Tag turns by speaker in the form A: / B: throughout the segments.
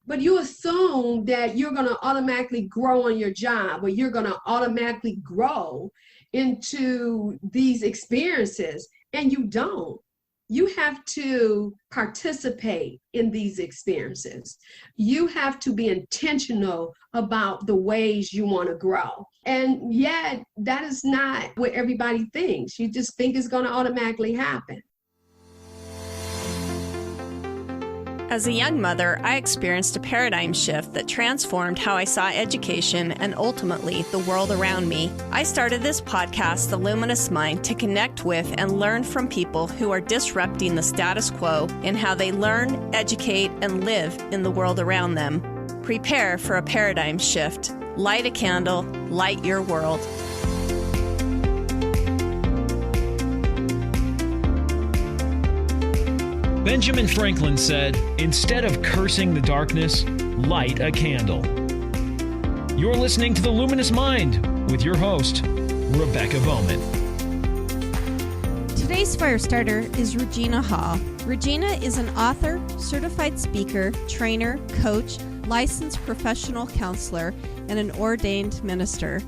A: But you assume that you're going to automatically grow on your job, or you're going to automatically grow into these experiences, and you don't. You have to participate in these experiences. You have to be intentional about the ways you want to grow. And yet, that is not what everybody thinks. You just think it's going to automatically happen.
B: As a young mother, I experienced a paradigm shift that transformed how I saw education and ultimately the world around me. I started this podcast, The Luminous Mind, to connect with and learn from people who are disrupting the status quo in how they learn, educate, and live in the world around them. Prepare for a paradigm shift. Light a candle, light your world.
C: Benjamin Franklin said, "Instead of cursing the darkness, light a candle." You're listening to The Luminous Mind with your host, Rebecca Bowman.
B: Today's fire starter is Regina Hall. Regina is an author, certified speaker, trainer, coach, licensed professional counselor, and an ordained minister.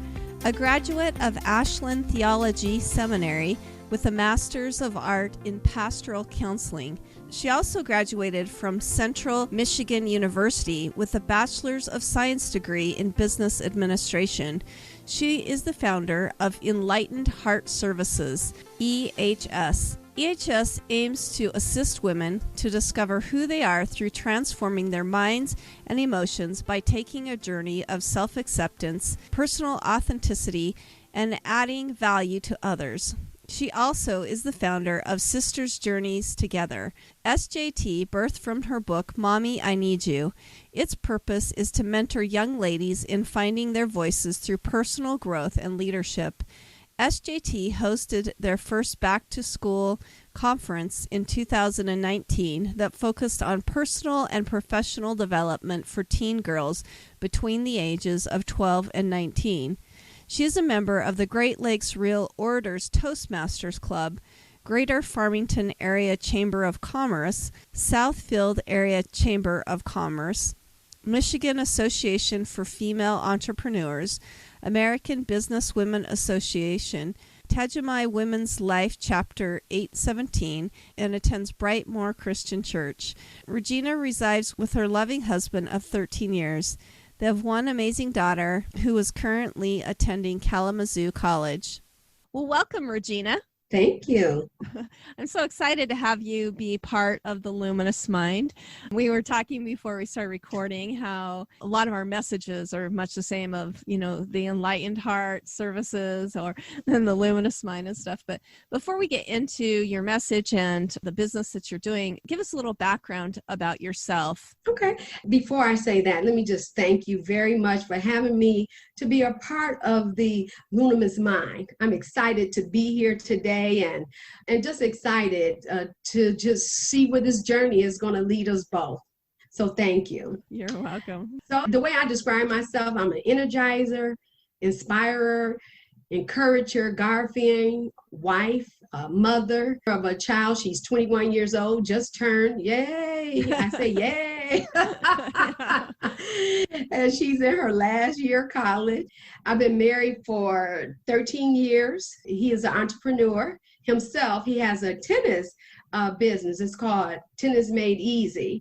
B: A graduate of Ashland Theology Seminary with a Master's of Art in Pastoral Counseling. She also graduated from Central Michigan University with a Bachelor's of Science degree in Business Administration. She is the founder of Enlightened Heart Services, EHS. EHS aims to assist women to discover who they are through transforming their minds and emotions by taking a journey of self-acceptance, personal authenticity, and adding value to others. She also is the founder of Sisters Journeys Together. SJT birthed from her book, Mommy, I Need You. Its purpose is to mentor young ladies in finding their voices through personal growth and leadership. SJT hosted their first back-to-school conference in 2019 that focused on personal and professional development for teen girls between the ages of 12 and 19. She is a member of the Great Lakes Real Orators Toastmasters Club, Greater Farmington Area Chamber of Commerce, Southfield Area Chamber of Commerce, Michigan Association for Female Entrepreneurs, American Business Women Association, Tajamai Women's Life Chapter 817, and attends Brightmoor Christian Church. Regina resides with her loving husband of 13 years. They have one amazing daughter who is currently attending Kalamazoo College. Well, welcome, Regina.
A: Thank you.
B: I'm so excited to have you be part of the Luminous Mind. We were talking before we started recording how a lot of our messages are much the same of, the Enlightened Heart services or then the Luminous Mind and stuff. But before we get into your message and the business that you're doing, give us a little background about yourself.
A: Okay. Before I say that, let me just thank you very much for having me to be a part of the Luminous Mind. I'm excited to be here today. And just excited to just see where this journey is going to lead us both. So thank you.
B: You're welcome.
A: So the way I describe myself, I'm an energizer, inspirer, encourager, God-fearing wife, mother of a child. She's 21 years old, just turned. Yay! I say yay! And she's in her last year of college. I've been married for 13 years. He is an entrepreneur himself. He has a tennis business. It's called Tennis Made Easy.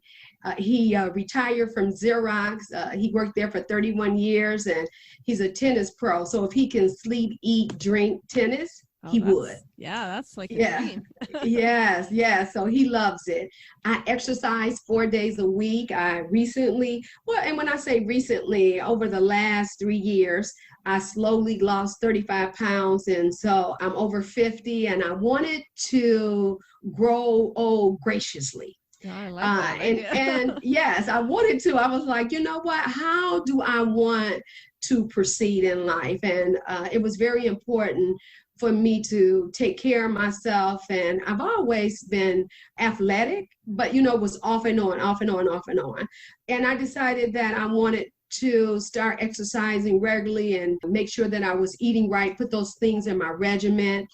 A: He retired from Xerox. He worked there for 31 years, and he's a tennis pro. So if he can sleep, eat, drink tennis, he would.
B: Yeah, that's like a dream.
A: Yes. So he loves it. I exercise 4 days a week. And when I say recently, over the last 3 years, I slowly lost 35 pounds. And so I'm over 50, and I wanted to grow old graciously.
B: Oh, I like that idea.
A: And yes, I wanted to. I was like, you know what? How do I want to proceed in life? And it was very important for me to take care of myself. And I've always been athletic, but, was off and on. And I decided that I wanted to start exercising regularly and make sure that I was eating right, put those things in my regimen.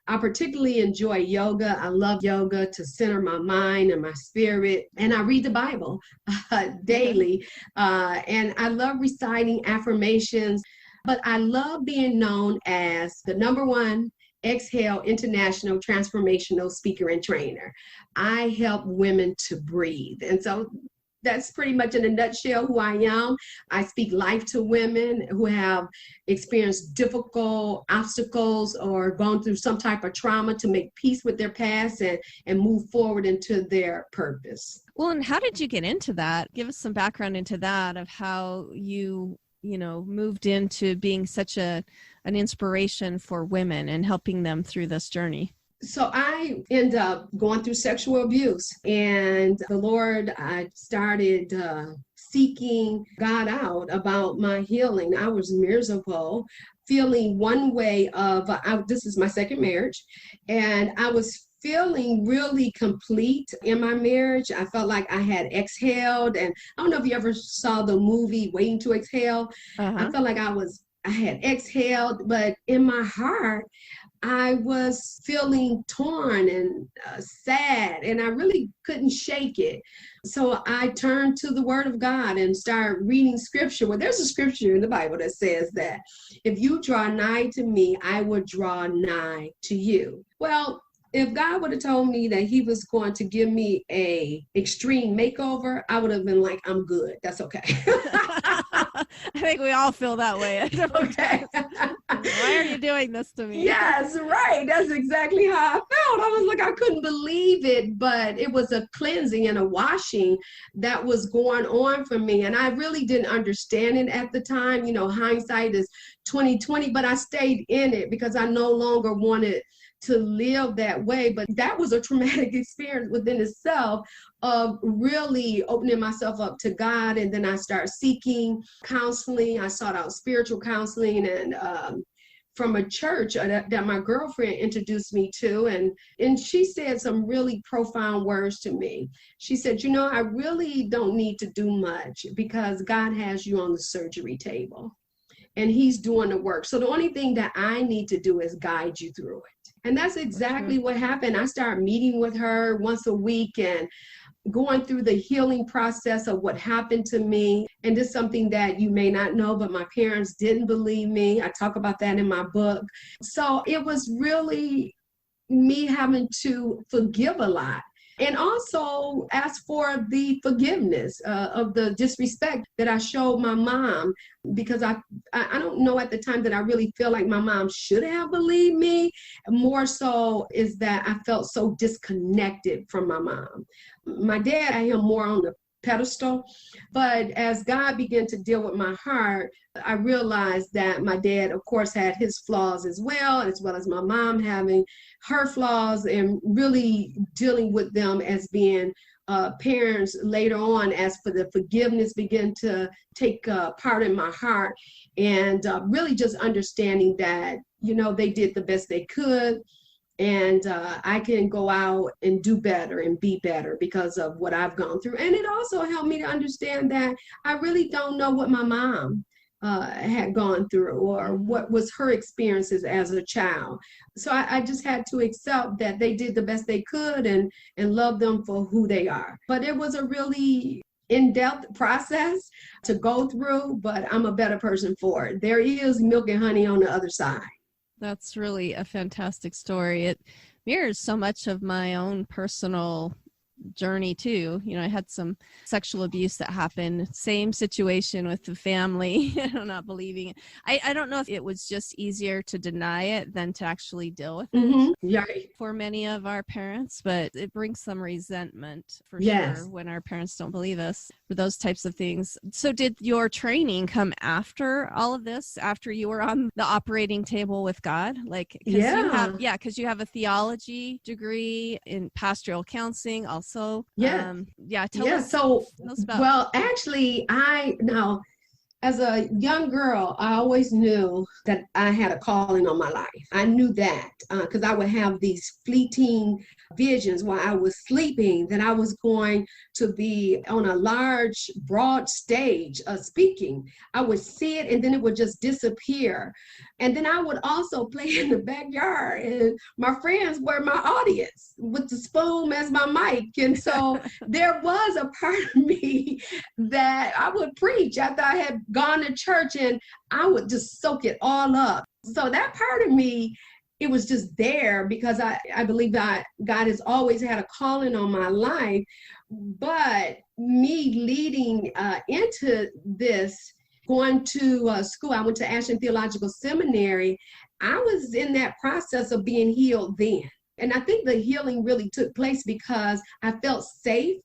A: I particularly enjoy yoga. I love yoga to center my mind and my spirit. And I read the Bible daily. And I love reciting affirmations. But I love being known as the #1 Exhale International Transformational Speaker and Trainer. I help women to breathe. And so that's pretty much in a nutshell who I am. I speak life to women who have experienced difficult obstacles or gone through some type of trauma to make peace with their past and move forward into their purpose.
B: Well, and how did you get into that? Give us some background into that of how you moved into being such an inspiration for women and helping them through this journey.
A: So I ended up going through sexual abuse, and the Lord, I started seeking God out about my healing. I was miserable, feeling one way of, this is my second marriage, and I was feeling really complete in my marriage. I felt like I had exhaled, and I don't know if you ever saw the movie Waiting to Exhale. I felt like I had exhaled, but in my heart, I was feeling torn and sad, and I really couldn't shake it. So I turned to the Word of God and started reading scripture. Well, there's a scripture in the Bible that says that if you draw nigh to me, I will draw nigh to you. Well, if God would have told me that he was going to give me a extreme makeover, I would have been like, I'm good. That's okay.
B: I think we all feel that way.
A: Okay.
B: Why are you doing this to me?
A: Yes, right. That's exactly how I felt. I was like, I couldn't believe it, but it was a cleansing and a washing that was going on for me. And I really didn't understand it at the time. Hindsight is 2020, but I stayed in it because I no longer wanted to live that way. But that was a traumatic experience within itself of really opening myself up to God. And then I started seeking counseling. I sought out spiritual counseling and from a church that my girlfriend introduced me to. And she said some really profound words to me. She said, I really don't need to do much because God has you on the surgery table and he's doing the work. So the only thing that I need to do is guide you through it. And that's exactly what happened. I started meeting with her once a week and going through the healing process of what happened to me. And this is something that you may not know, but my parents didn't believe me. I talk about that in my book. So it was really me having to forgive a lot. And also ask for the forgiveness of the disrespect that I showed my mom, because I don't know at the time that I really feel like my mom should have believed me. More so is that I felt so disconnected from my mom. My dad, I had him more on the pedestal, but as God began to deal with my heart, I realized that my dad, of course, had his flaws as well as my mom having her flaws, and really dealing with them as being parents later on. As for the forgiveness began to take part in my heart, and really just understanding that, they did the best they could. And I can go out and do better and be better because of what I've gone through. And it also helped me to understand that I really don't know what my mom had gone through or what was her experiences as a child. So I just had to accept that they did the best they could and love them for who they are. But it was a really in-depth process to go through, but I'm a better person for it. There is milk and honey on the other side.
B: That's really a fantastic story. It mirrors so much of my own personal journey too. I had some sexual abuse that happened, same situation with the family. I'm not believing it. I don't know if it was just easier to deny it than to actually deal with it for many of our parents, but it brings some resentment for sure when our parents don't believe us for those types of things. So did your training come after all of this, after you were on the operating table with God? Because you have a theology degree in pastoral counseling also. Tell us about.
A: Well, actually, as a young girl, I always knew that I had a calling on my life. I knew that because I would have these fleeting visions while I was sleeping that I was going to be on a large, broad stage speaking. I would see it and then it would just disappear. And then I would also play in the backyard, and my friends were my audience with the spoon as my mic. And so there was a part of me that I would preach after I had gone to church, and I would just soak it all up. So that part of me, it was just there because I believe that God has always had a calling on my life. But me leading into this, going to school, I went to Ashland Theological Seminary. I was in that process of being healed then. And I think the healing really took place because I felt safe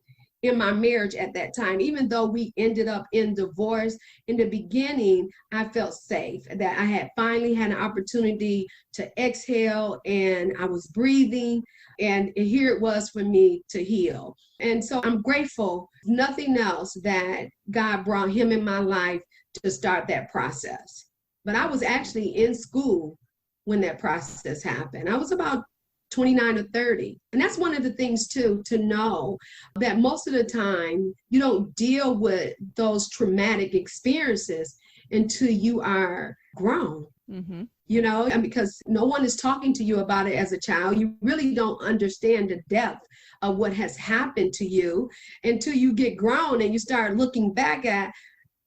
A: in my marriage at that time. Even though we ended up in divorce, in the beginning, I felt safe that I had finally had an opportunity to exhale, and I was breathing, and here it was for me to heal. And so I'm grateful, nothing else, that God brought him in my life to start that process. But I was actually in school when that process happened. I was about 29 or 30. And that's one of the things too, to know that most of the time you don't deal with those traumatic experiences until you are grown. Mm-hmm. You know, and because no one is talking to you about it as a child, you really don't understand the depth of what has happened to you until you get grown and you start looking back at,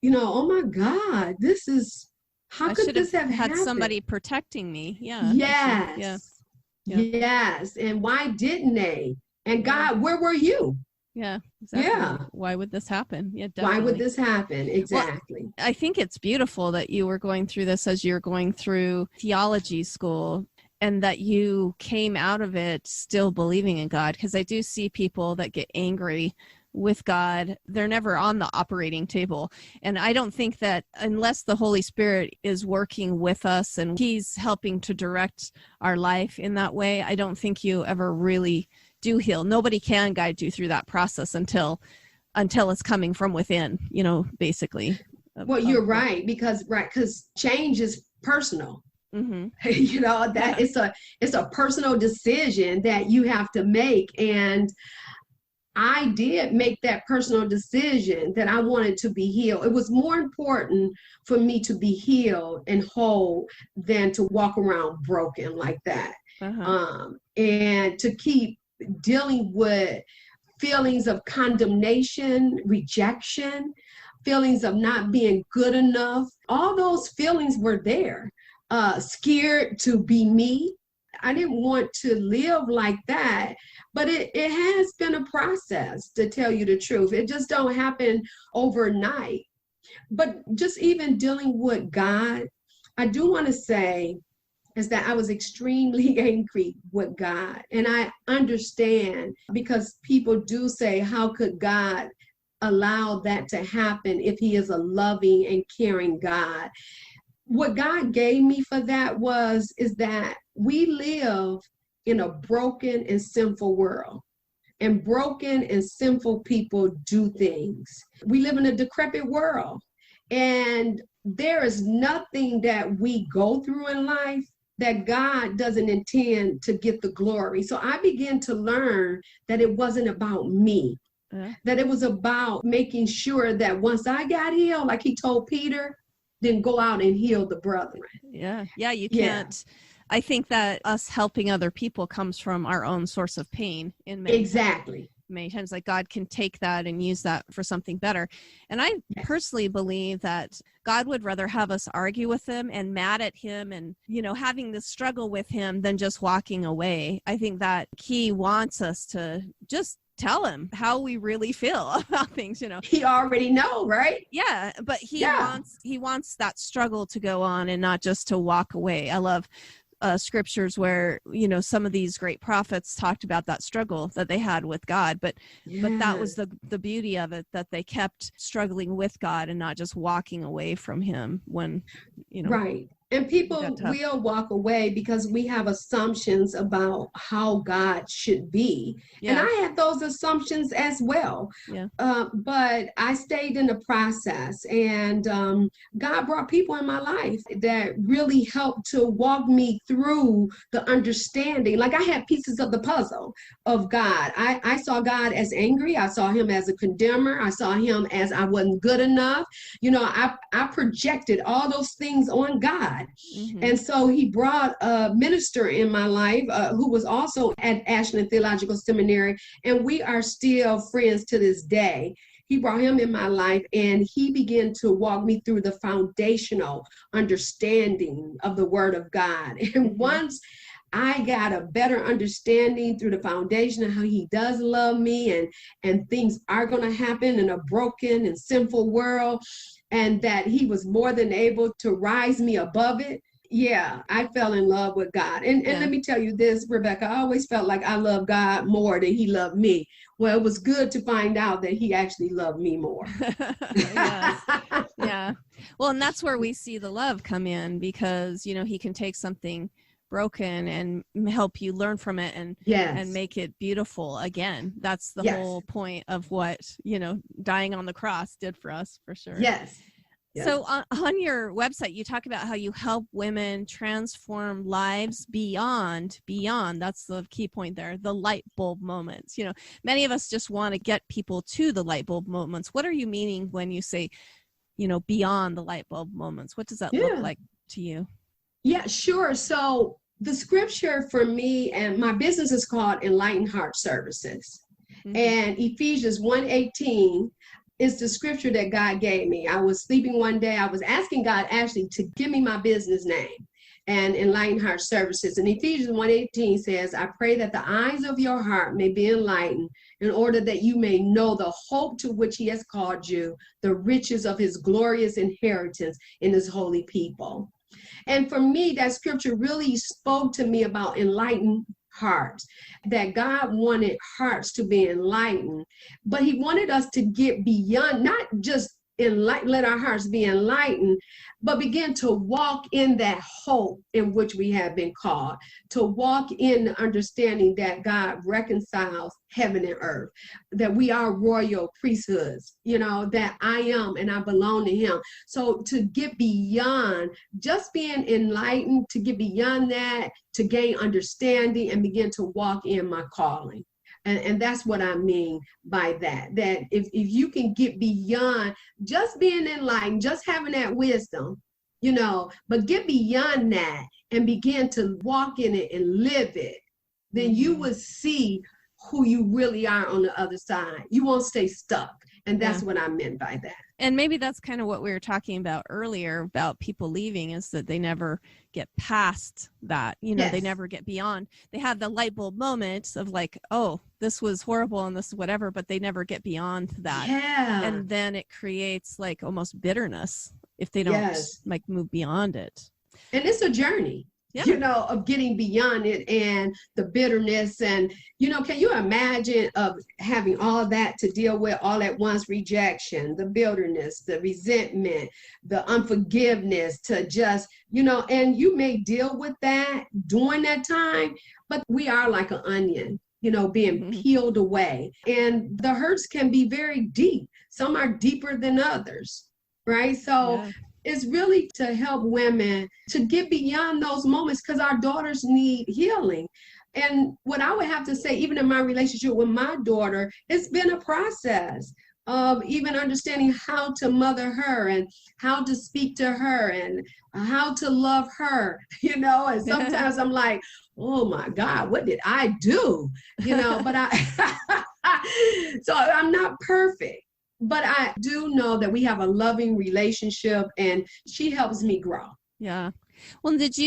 A: you know, oh my God, this is, how could this have
B: had
A: happened?
B: Somebody protecting me. Yeah.
A: Yes.
B: Yeah.
A: Yeah. Yes. And why didn't they? And God, where were you?
B: Yeah, exactly.
A: Yeah.
B: Why would this happen? Yeah, definitely.
A: Why would this happen? Exactly.
B: Well, I think it's beautiful that you were going through this as you're going through theology school, and that you came out of it still believing in God. Because I do see people that get angry with God, they're never on the operating table. And I don't think that unless the Holy Spirit is working with us and he's helping to direct our life in that way, I don't think you ever really do heal. Nobody can guide you through that process until it's coming from within, you know, basically.
A: Well, you're right, because change is personal. Mm-hmm. You know, that it's a personal decision that you have to make. And I did make that personal decision that I wanted to be healed. It was more important for me to be healed and whole than to walk around broken like that. And to keep dealing with feelings of condemnation, rejection, feelings of not being good enough. All those feelings were there. Scared to be me. I didn't want to live like that, but it has been a process, to tell you the truth. It just don't happen overnight. But just even dealing with God, I do want to say is that I was extremely angry with God. And I understand, because people do say, how could God allow that to happen if he is a loving and caring God? What God gave me for that is that we live in a broken and sinful world, and broken and sinful people do things. We live in a decrepit world, and there is nothing that we go through in life that God doesn't intend to get the glory. So I began to learn that it wasn't about me, that it was about making sure that once I got healed, like he told Peter, then go out and heal the brethren.
B: Yeah, you can't. Yeah. I think that us helping other people comes from our own source of pain in many times. Like God can take that and use that for something better. And I personally believe that God would rather have us argue with him and mad at him and, you know, having this struggle with him than just walking away. I think that he wants us to just tell him how we really feel about things, you know.
A: He already know, right?
B: Yeah, but he wants that struggle to go on and not just to walk away. I love scriptures where, you know, some of these great prophets talked about that struggle that they had with God, but that was the beauty of it, that they kept struggling with God and not just walking away from him when, you know.
A: Right. And people
B: Got tough.
A: will walk away because we have assumptions about how God should be. And
B: Yeah.
A: I had those assumptions as well.
B: Yeah.
A: But I stayed in the process, and God brought people in my life that really helped to walk me through the understanding. Like, I had pieces of the puzzle of God. I saw God as angry. I saw him as a condemner. I saw him as I wasn't good enough. I projected all those things on God.
B: Mm-hmm.
A: And so he brought a minister in my life who was also at Ashland Theological Seminary, and we are still friends to this day. He brought him in my life, and he began to walk me through the foundational understanding of the Word of God. And once I got a better understanding through the foundation of how he does love me, and things are going to happen in a broken and sinful world, and that he was more than able to rise me above it. Yeah, I fell in love with God. And let me tell you this, Rebecca, I always felt like I loved God more than he loved me. Well, it was good to find out that he actually loved me more.
B: Yes. Yeah. Well, and that's where we see the love come in, because, he can take something broken and help you learn from it and make it beautiful again. That's the whole point of what, dying on the cross did for us, for sure.
A: Yes.
B: So on your website, you talk about how you help women transform lives beyond, that's the key point there, the light bulb moments. Many of us just want to get people to the light bulb moments. What are you meaning when you say, beyond the light bulb moments? What does that look like to you? Yeah,
A: sure. So the scripture for me, and my business is called Enlightened Heart Services. Mm-hmm. And Ephesians 1:18 is the scripture that God gave me. I was sleeping one day. I was asking God actually to give me my business name, and Enlightened Heart Services. And Ephesians 1:18 says, I pray that the eyes of your heart may be enlightened, in order that you may know the hope to which he has called you, the riches of his glorious inheritance in his holy people. And for me, that scripture really spoke to me about enlightened hearts, that God wanted hearts to be enlightened, but he wanted us to get beyond, not just let our hearts be enlightened, but begin to walk in that hope in which we have been called, to walk in the understanding that God reconciles heaven and earth, that we are royal priesthoods, that I am and I belong to him. So to get beyond just being enlightened, to get beyond that, to gain understanding and begin to walk in my calling. And that's what I mean by that, that if you can get beyond just being enlightened, just having that wisdom, but get beyond that and begin to walk in it and live it, then you will see who you really are on the other side. You won't stay stuck. And that's what I meant by that. And maybe that's kind of what we were talking about earlier about people leaving, is that they never get past that. They never get beyond. They have the light bulb moments of like, oh, this was horrible and this is whatever, but they never get beyond that. Yeah. And then it creates like almost bitterness if they don't like move beyond it. And it's a journey. Yeah. Of getting beyond it and the bitterness. And, can you imagine of having all that to deal with all at once? Rejection, the bitterness, the resentment, the unforgiveness, to just, and you may deal with that during that time, but we are like an onion, being peeled away. And the hurts can be very deep. Some are deeper than others, right? So it's really to help women to get beyond those moments, because our daughters need healing. And what I would have to say, even in my relationship with my daughter, it's been a process of even understanding how to mother her and how to speak to her and how to love her, and sometimes I'm like, oh my God, what did I do? But so I'm not perfect. But I do know that we have a loving relationship, and she helps me grow. Yeah. Well, this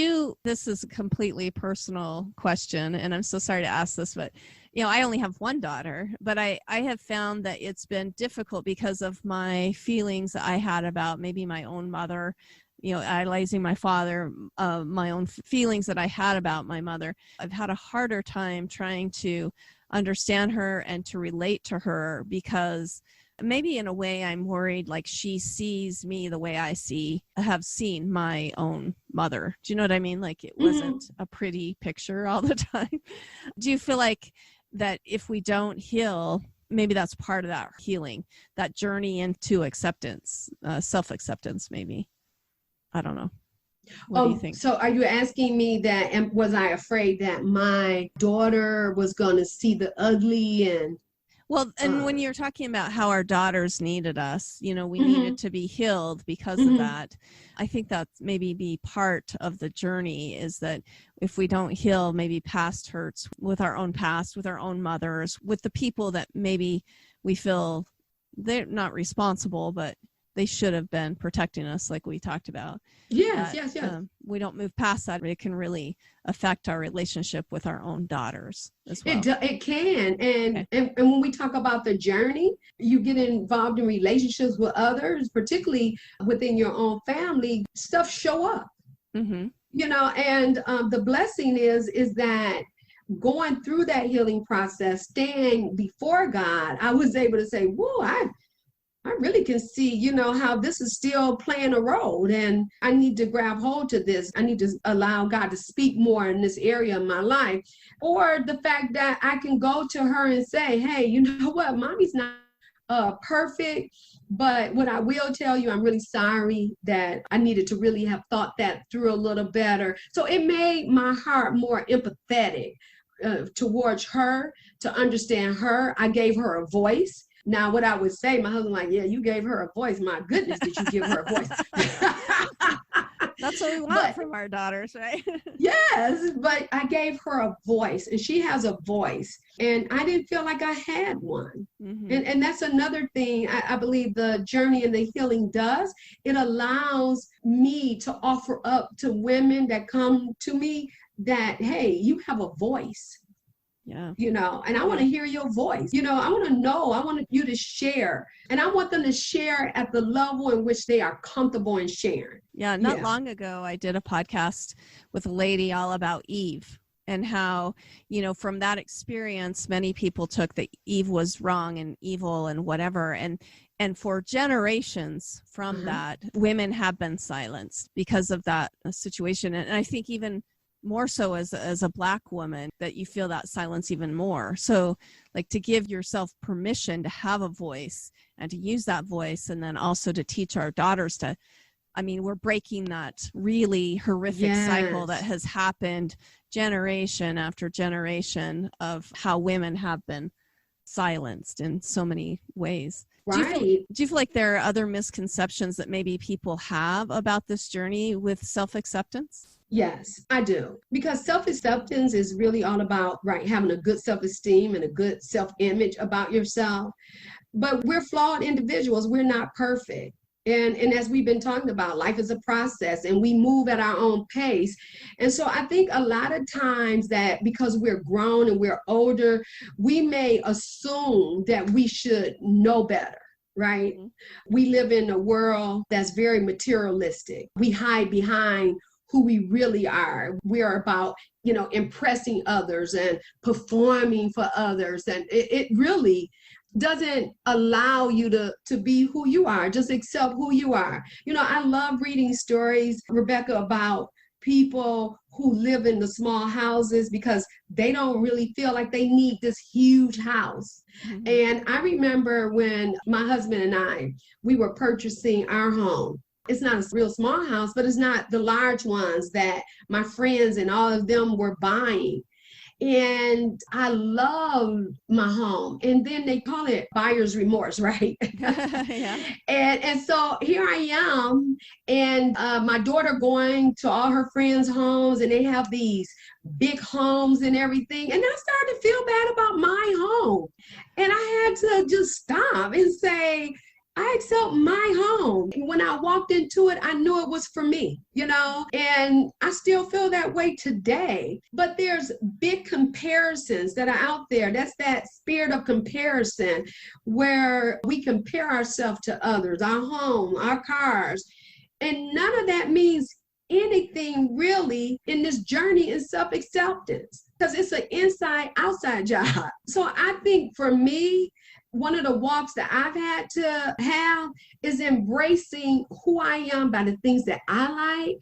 A: is a completely personal question, and I'm so sorry to ask this, but, I only have one daughter, but I have found that it's been difficult because of my feelings that I had about maybe my own mother, idolizing my father, my own feelings that I had about my mother. I've had a harder time trying to understand her and to relate to her because
B: Maybe in a way I'm worried, like she sees me the way I have seen my own mother. Do you know what I mean? Like it wasn't a pretty picture all the time. Do you feel like that if we don't heal, maybe that's part of that healing, that journey into acceptance, self-acceptance, maybe? I don't know. What do you think?
A: So are you asking me that, and was I afraid that my daughter was going to see the ugly and...
B: Well, and when you're talking about how our daughters needed us, we needed to be healed because of that. I think that maybe be part of the journey is that if we don't heal maybe past hurts with our own past, with our own mothers, with the people that maybe we feel they're not responsible, but they should have been protecting us, like we talked about.
A: Yes.
B: We don't move past that. It can really affect our relationship with our own daughters as well.
A: It can. And when we talk about the journey, you get involved in relationships with others, particularly within your own family, stuff show up. And the blessing is that going through that healing process, staying before God, I was able to say, whoa, I really can see, how this is still playing a role, and I need to grab hold to this. I need to allow God to speak more in this area of my life. Or the fact that I can go to her and say, hey, you know what, mommy's not perfect, but what I will tell you, I'm really sorry that I needed to really have thought that through a little better. So it made my heart more empathetic towards her, to understand her. I gave her a voice. Now, what I would say, my husband like, yeah, you gave her a voice. My goodness, did you give her a voice?
B: That's what we want from our daughters, right?
A: Yes, but I gave her a voice, and she has a voice, and I didn't feel like I had one. And that's another thing I believe the journey and the healing does. It allows me to offer up to women that come to me that, hey, you have a voice. And I want to hear your voice. I want to know, I want you to share, and I want them to share at the level in which they are comfortable in sharing.
B: Not long ago, I did a podcast with a lady all about Eve, and how, from that experience, many people took that Eve was wrong and evil and whatever. And for generations from that, women have been silenced because of that situation. And I think even more so as a Black woman, that you feel that silence even more. So like to give yourself permission to have a voice and to use that voice, and then also to teach our daughters to, we're breaking that really horrific cycle that has happened generation after generation of how women have been silenced in so many ways.
A: Right.
B: Do you feel like there are other misconceptions that maybe people have about this journey with self-acceptance?
A: Yes, I do. Because self-acceptance is really all about, having a good self-esteem and a good self-image about yourself. But we're flawed individuals. We're not perfect. And as we've been talking about, life is a process, and we move at our own pace. And so I think a lot of times that because we're grown and we're older, we may assume that we should know better. Right? We live in a world that's very materialistic. We hide behind who we really are. We are about, impressing others and performing for others. And it really doesn't allow you to be who you are. Just accept who you are. I love reading stories, Rebecca, about people who live in the small houses because they don't really feel like they need this huge house. And I remember when my husband and we were purchasing our home. It's not a real small house, but it's not the large ones that my friends and all of them were buying. And I love my home. And then they call it buyer's remorse, right? And so here I am, and my daughter going to all her friends' homes, and they have these big homes and everything. And I started to feel bad about my home. And I had to just stop and say, I accept my home. When I walked into it, I knew it was for me, and I still feel that way today. But there's big comparisons that are out there. That's that spirit of comparison where we compare ourselves to others, our home, our cars. And none of that means anything really in this journey in self-acceptance, because it's an inside-outside job. So I think for me, one of the walks that I've had to have is embracing who I am by the things that I like,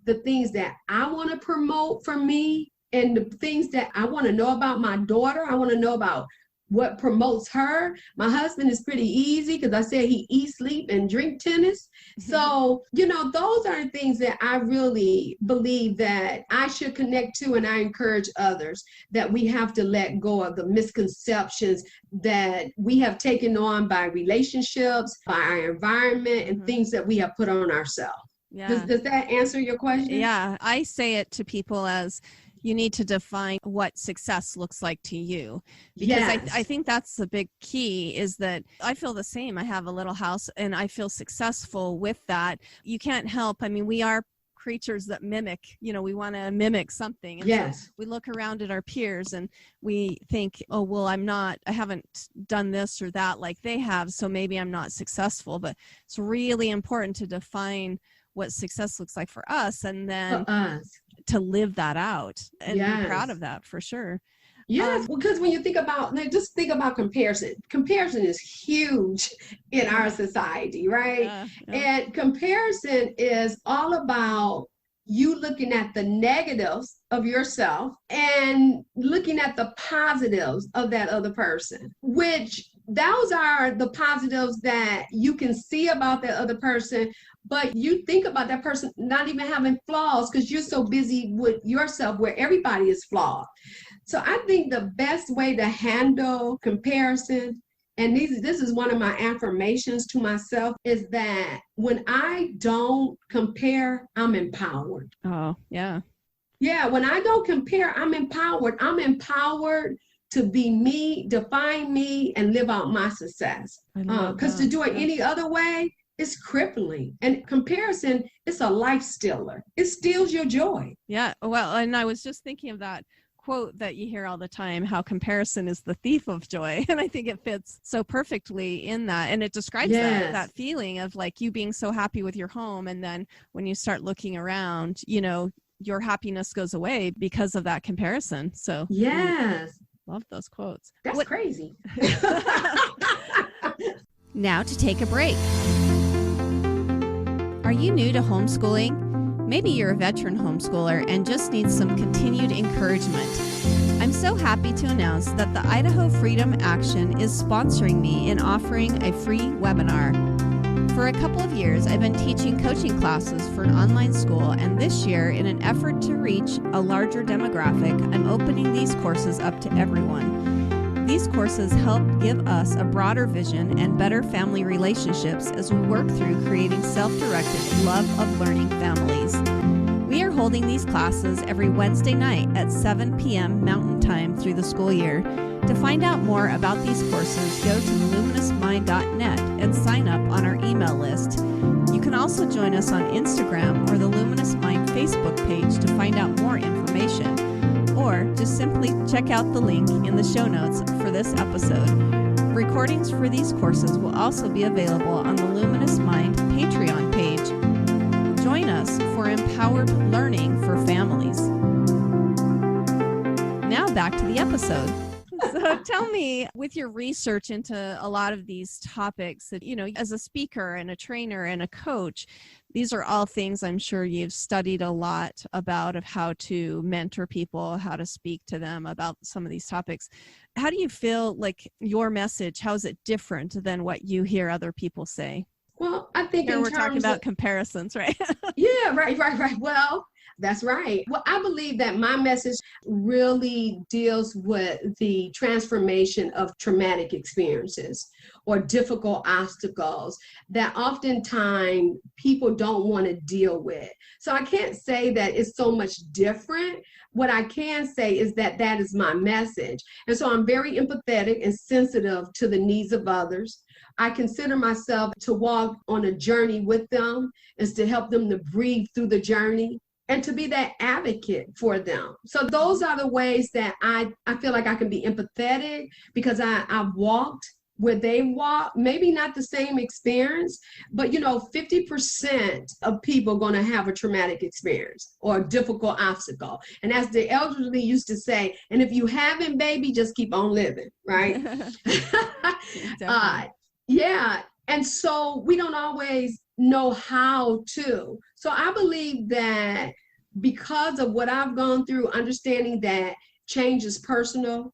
A: the things that I want to promote for me, and the things that I want to know about my daughter. I want to know about what promotes her. My husband is pretty easy because I said he eats, sleep, and drink tennis. So, those are the things that I really believe that I should connect to, and I encourage others that we have to let go of the misconceptions that we have taken on by relationships, by our environment, and things that we have put on ourselves.
B: Yeah.
A: Does that answer your question?
B: Yeah, I say it to people as you need to define what success looks like to you. Because
A: Yes.
B: I think that's the big key, is that I feel the same. I have a little house and I feel successful with that. You can't help. I mean, we are creatures that mimic, we want to mimic something. And
A: Yes.
B: so we look around at our peers and we think, oh, well, I haven't done this or that like they have, so maybe I'm not successful. But it's really important to define what success looks like for us, and then to live that out and be proud of that, for sure.
A: Yes, because when you think about, just think about comparison. Comparison is huge in our society, right?
B: Yeah.
A: And comparison is all about you looking at the negatives of yourself and looking at the positives of that other person, which those are the positives that you can see about that other person, but you think about that person not even having flaws because you're so busy with yourself, where everybody is flawed. So I think the best way to handle comparison, and this is one of my affirmations to myself, is that when I don't compare, I'm empowered.
B: Oh, yeah.
A: Yeah, when I don't compare, I'm empowered. I'm empowered to be me, define me, and live out my success. Because to do it any other way is crippling. And comparison, it's a life stealer. It steals your joy.
B: Yeah, well, and I was just thinking of that quote that you hear all the time, how comparison is the thief of joy. And I think it fits so perfectly in that. And it describes that feeling of like you being so happy with your home. And then when you start looking around, your happiness goes away because of that comparison. So
A: yes.
B: Love those quotes.
A: That's crazy.
B: Now to take a break. Are you new to homeschooling? Maybe you're a veteran homeschooler and just need some continued encouragement. I'm so happy to announce that the Idaho Freedom Action is sponsoring me and offering a free webinar. For a couple of years, I've been teaching coaching classes for an online school, and this year, in an effort to reach a larger demographic, I'm opening these courses up to everyone. These courses help give us a broader vision and better family relationships as we work through creating self-directed, love-of-learning families. We are holding these classes every Wednesday night at 7 p.m. Mountain Time through the school year. To find out more about these courses, go to luminousmind.net and sign up on our email list. You can also join us on Instagram or the Luminous Mind Facebook page to find out more information. Or just simply check out the link in the show notes for this episode. Recordings for these courses will also be available on the Luminous Mind Patreon page. Join us for empowered learning for families. Now back to the episode. So tell me, with your research into a lot of these topics that, as a speaker and a trainer and a coach, these are all things I'm sure you've studied a lot about, of how to mentor people, how to speak to them about some of these topics. How do you feel like your message, how is it different than what you hear other people say?
A: Well, I think
B: here we're talking about comparisons, right?
A: Yeah, right. Well, that's right. Well, I believe that my message really deals with the transformation of traumatic experiences or difficult obstacles that oftentimes people don't want to deal with. So I can't say that it's so much different. What I can say is that that is my message. And so I'm very empathetic and sensitive to the needs of others. I consider myself to walk on a journey with them, is to help them to breathe through the journey and to be that advocate for them. So those are the ways that I feel like I can be empathetic, because I've walked where they walk, maybe not the same experience, but 50% of people are going to have a traumatic experience or a difficult obstacle. And as the elderly used to say, and if you haven't, baby, just keep on living, right? Yeah. And so we don't always know how to. So I believe that because of what I've gone through, understanding that change is personal,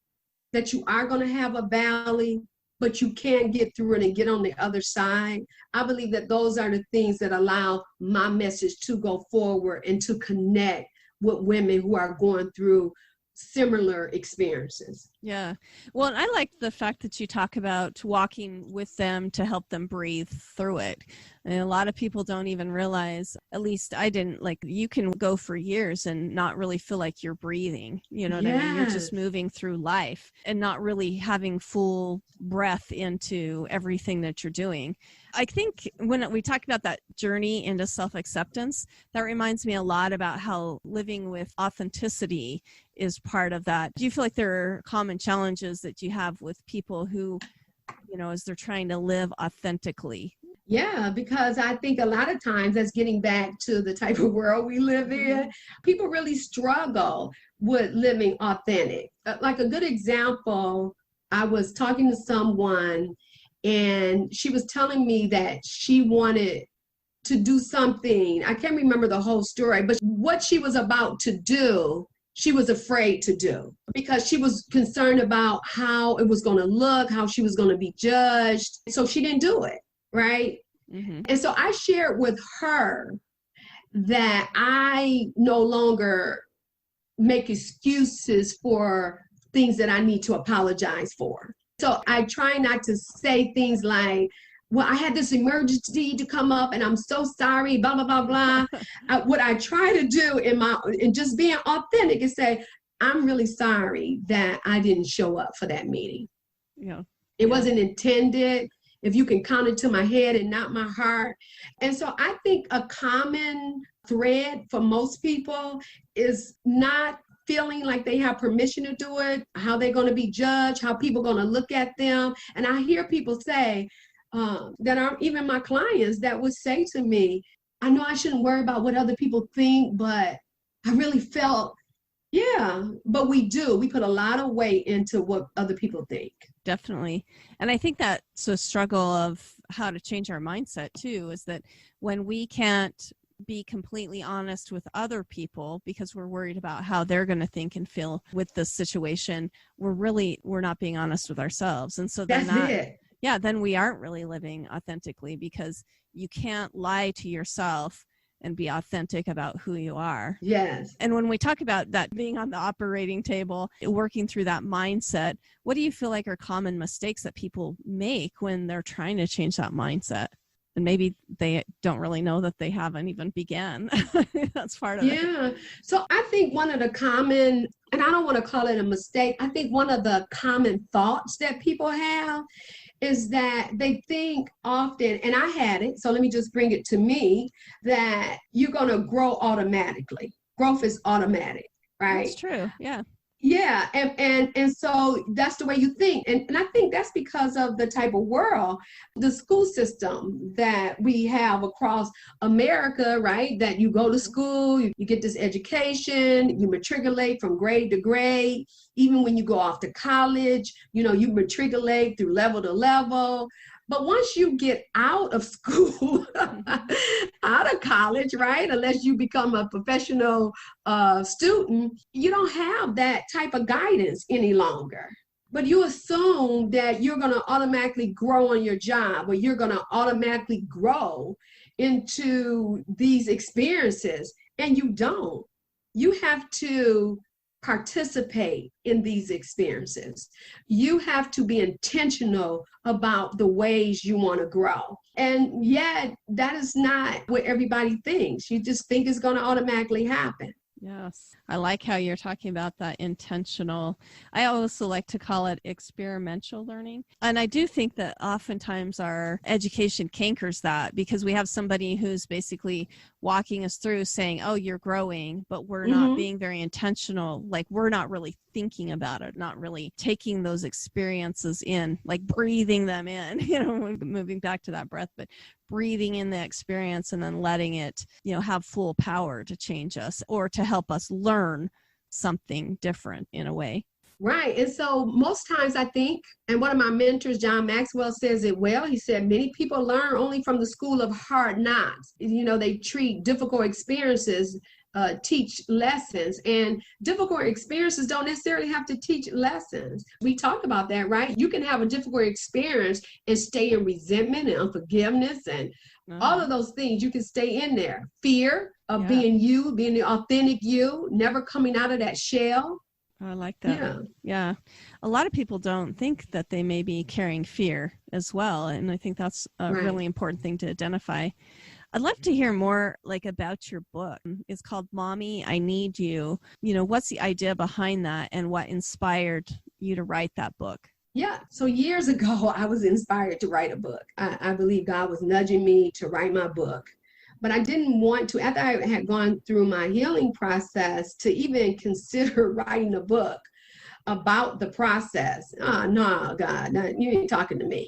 A: that you are going to have a valley, but you can get through it and get on the other side. I believe that those are the things that allow my message to go forward and to connect with women who are going through similar experiences.
B: Yeah. Well, and I like the fact that you talk about walking with them to help them breathe through it. And a lot of people don't even realize, at least I didn't, like you can go for years and not really feel like you're breathing. You know what I mean? You're just moving through life and not really having full breath into everything that you're doing. I think when we talk about that journey into self-acceptance, that reminds me a lot about how living with authenticity is part of that. Do you feel like there are common challenges that you have with people who, as they're trying to live authentically?
A: Yeah, because I think a lot of times, that's getting back to the type of world we live in, people really struggle with living authentic. Like a good example, I was talking to someone and she was telling me that she wanted to do something. I can't remember the whole story, but what she was about to do, she was afraid to do because she was concerned about how it was going to look, how she was going to be judged. So she didn't do it, right? Mm-hmm. And so I shared with her that I no longer make excuses for things that I need to apologize for. So I try not to say things like, well, I had this emergency to come up and I'm so sorry, blah, blah, blah, blah. What I try to do in just being authentic is say, I'm really sorry that I didn't show up for that meeting.
B: Yeah.
A: It wasn't intended. If you can count it to my head and not my heart. And so I think a common thread for most people is not feeling like they have permission to do it, how they're going to be judged, how people are going to look at them. And I hear people say, that are even my clients that would say to me, I know I shouldn't worry about what other people think, but I really felt, but we do. We put a lot of weight into what other people think.
B: Definitely. And I think that's a struggle of how to change our mindset too, is that when we can't be completely honest with other people because we're worried about how they're going to think and feel with this situation, we're not being honest with ourselves. And so then we aren't really living authentically because you can't lie to yourself and be authentic about who you are.
A: Yes.
B: And when we talk about that being on the operating table, working through that mindset, what do you feel like are common mistakes that people make when they're trying to change that mindset? And maybe they don't really know that they haven't even began. That's part of it.
A: Yeah. So I think one of the common, and I don't want to call it a mistake, I think one of the common thoughts that people have is that they think often, and I had it, so let me just bring it to me, that you're going to grow automatically. Growth is automatic, right?
B: That's true. Yeah.
A: Yeah. And so that's the way you think. And I think that's because of the type of world, the school system that we have across America, right? That you go to school, you get this education, you matriculate from grade to grade. Even when you go off to college, you matriculate through level to level. But once you get out of school, out of college, right, unless you become a professional student, you don't have that type of guidance any longer. But you assume that you're going to automatically grow on your job, or you're going to automatically grow into these experiences, and you don't. You have to participate in these experiences. You have to be intentional about the ways you want to grow. And yet, that is not what everybody thinks. You just think it's going to automatically happen.
B: Yes. I like how you're talking about that intentional. I also like to call it experiential learning. And I do think that oftentimes our education cankers that, because we have somebody who's basically walking us through saying, oh, you're growing, but we're not being very intentional. Like we're not really thinking about it, not really taking those experiences in, like breathing them in, moving back to that breath, but breathing in the experience and then letting it, have full power to change us or to help us learn something different in a way.
A: Right. And so most times I think, and one of my mentors, John Maxwell, says it well. He said, many people learn only from the school of hard knocks. They treat difficult experiences, teach lessons, and difficult experiences don't necessarily have to teach lessons. We talk about that, right? You can have a difficult experience and stay in resentment and unforgiveness and all of those things. You can stay in there. Fear of being you, being the authentic you, never coming out of that shell.
B: I like that. Yeah. A lot of people don't think that they may be carrying fear as well. And I think that's a really important thing to identify. I'd love to hear more about your book. It's called Mommy, I Need You. What's the idea behind that and what inspired you to write that book?
A: Yeah. So years ago, I was inspired to write a book. I believe God was nudging me to write my book. But I didn't want to, after I had gone through my healing process, to even consider writing a book about the process. No, God, you ain't talking to me.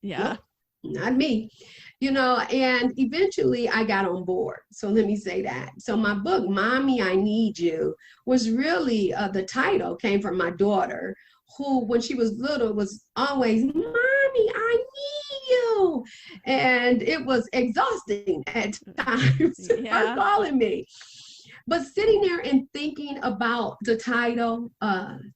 B: Yeah.
A: No, not me. And eventually I got on board. So let me say that. So my book, Mommy, I Need You, was really, the title came from my daughter, who, when she was little, was always, Mommy, I need you. And it was exhausting at times, her calling me. But sitting there and thinking about the title,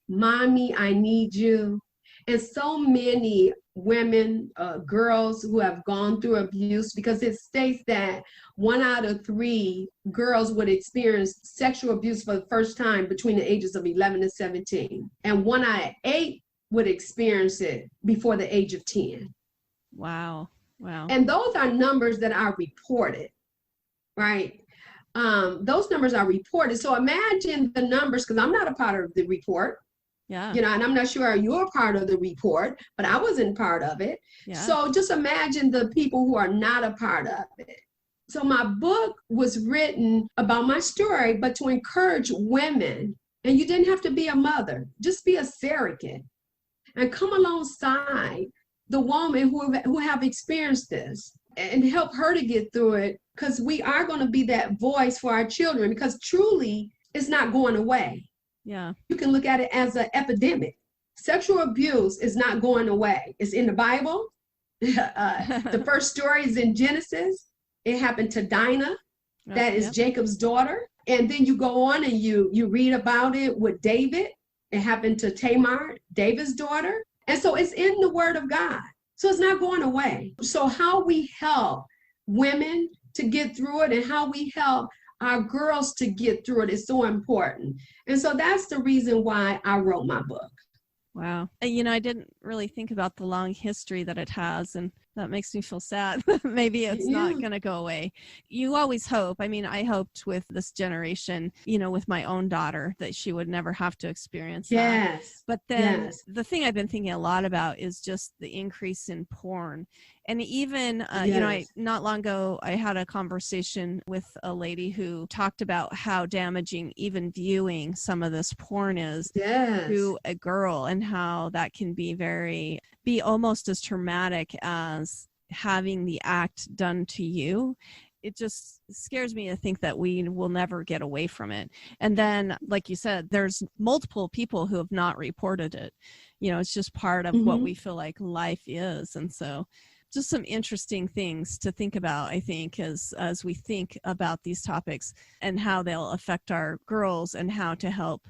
A: Mommy, I Need You, and so many women, girls who have gone through abuse, because it states that 1 out of 3 girls would experience sexual abuse for the first time between the ages of 11 and 17. And 1 out of 8 would experience it before the age of 10.
B: Wow.
A: And those are numbers that are reported, right? Those numbers are reported. So imagine the numbers, because I'm not a part of the report.
B: Yeah.
A: And I'm not sure you're part of the report, but I wasn't part of it.
B: Yeah.
A: So just imagine the people who are not a part of it. So my book was written about my story, but to encourage women, and you didn't have to be a mother, just be a surrogate and come alongside the woman who have experienced this and help her to get through it, because we are going to be that voice for our children, because truly it's not going away.
B: Yeah.
A: You can look at it as an epidemic. Sexual abuse is not going away. It's in the Bible. The first story is in Genesis. It happened to Dinah. That is Jacob's daughter. And then you go on and you read about it with David. It happened to Tamar, David's daughter. And so it's in the Word of God. So it's not going away. So how we help women to get through it and how we help our girls to get through it is so important. And so that's the reason why I wrote my book.
B: Wow. I didn't really think about the long history that it has, and that makes me feel sad. Maybe it's not going to go away. You always hope. I hoped with this generation, with my own daughter, that she would never have to experience that. But then the thing I've been thinking a lot about is just the increase in porn. And even, not long ago, I had a conversation with a lady who talked about how damaging even viewing some of this porn is to a girl, and how that can be almost as traumatic as having the act done to you. It just scares me to think that we will never get away from it. And then, like you said, there's multiple people who have not reported it. It's just part of what we feel like life is. And so just some interesting things to think about, I think, as we think about these topics and how they'll affect our girls and how to help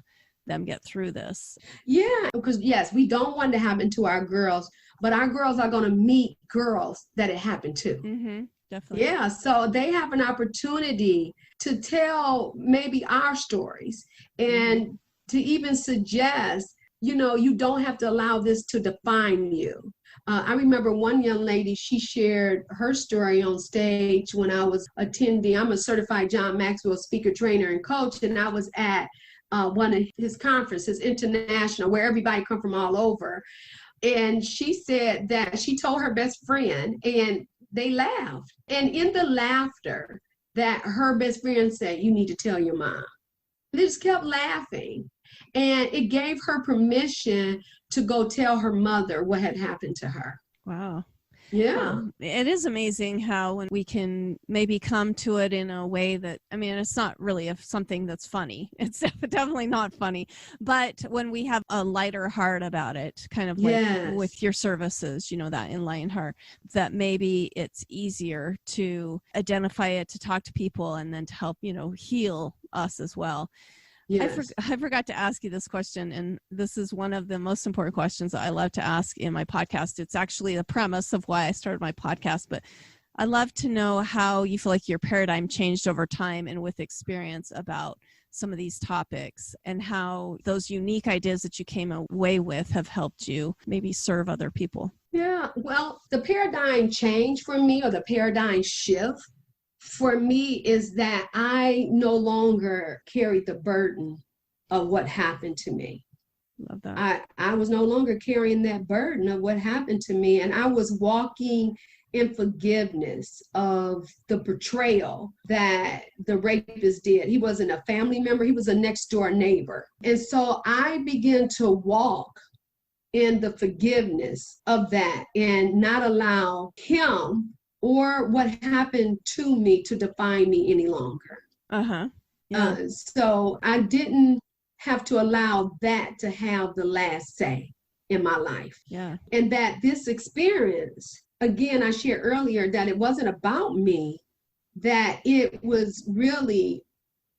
B: them get through this. Yeah,
A: because we don't want it to happen to our girls, but our girls are going to meet girls that it happened to.
B: Mm-hmm, definitely.
A: Yeah, so they have an opportunity to tell maybe our stories and to even suggest, you don't have to allow this to define you. I remember one young lady, she shared her story on stage when I was attending. I'm a certified John Maxwell speaker, trainer, and coach, and I was at one of his conferences, international, where everybody come from all over. And she said that she told her best friend, and they laughed. And in the laughter, that her best friend said, "You need to tell your mom." They just kept laughing. And it gave her permission to go tell her mother what had happened to her.
B: Wow.
A: Yeah.
B: It is amazing how when we can maybe come to it in a way that, I mean, it's not really something that's funny. It's definitely not funny. But when we have a lighter heart about it, kind of like with your services, you know, that enlightened heart, that maybe it's easier to identify it, to talk to people, and then to help, you know, heal us as well. Yes. I forgot to ask you this question, and this is one of the most important questions that I love to ask in my podcast. It's actually the premise of why I started my podcast, but I love to know how you feel like your paradigm changed over time and with experience about some of these topics, and how those unique ideas that you came away with have helped you maybe serve other people.
A: Yeah, well, the paradigm change for me, or the paradigm shift for me, is that I no longer carried the burden of what happened to me.
B: Love that.
A: I was no longer carrying that burden of what happened to me. And I was walking in forgiveness of the betrayal that the rapist did. He wasn't a family member. He was a next door neighbor. And so I began to walk in the forgiveness of that and not allow him or what happened to me to define me any longer.
B: Yeah.
A: So I didn't have to allow that to have the last say in my life.
B: Yeah.
A: And that this experience, again, I shared earlier that it wasn't about me, that it was really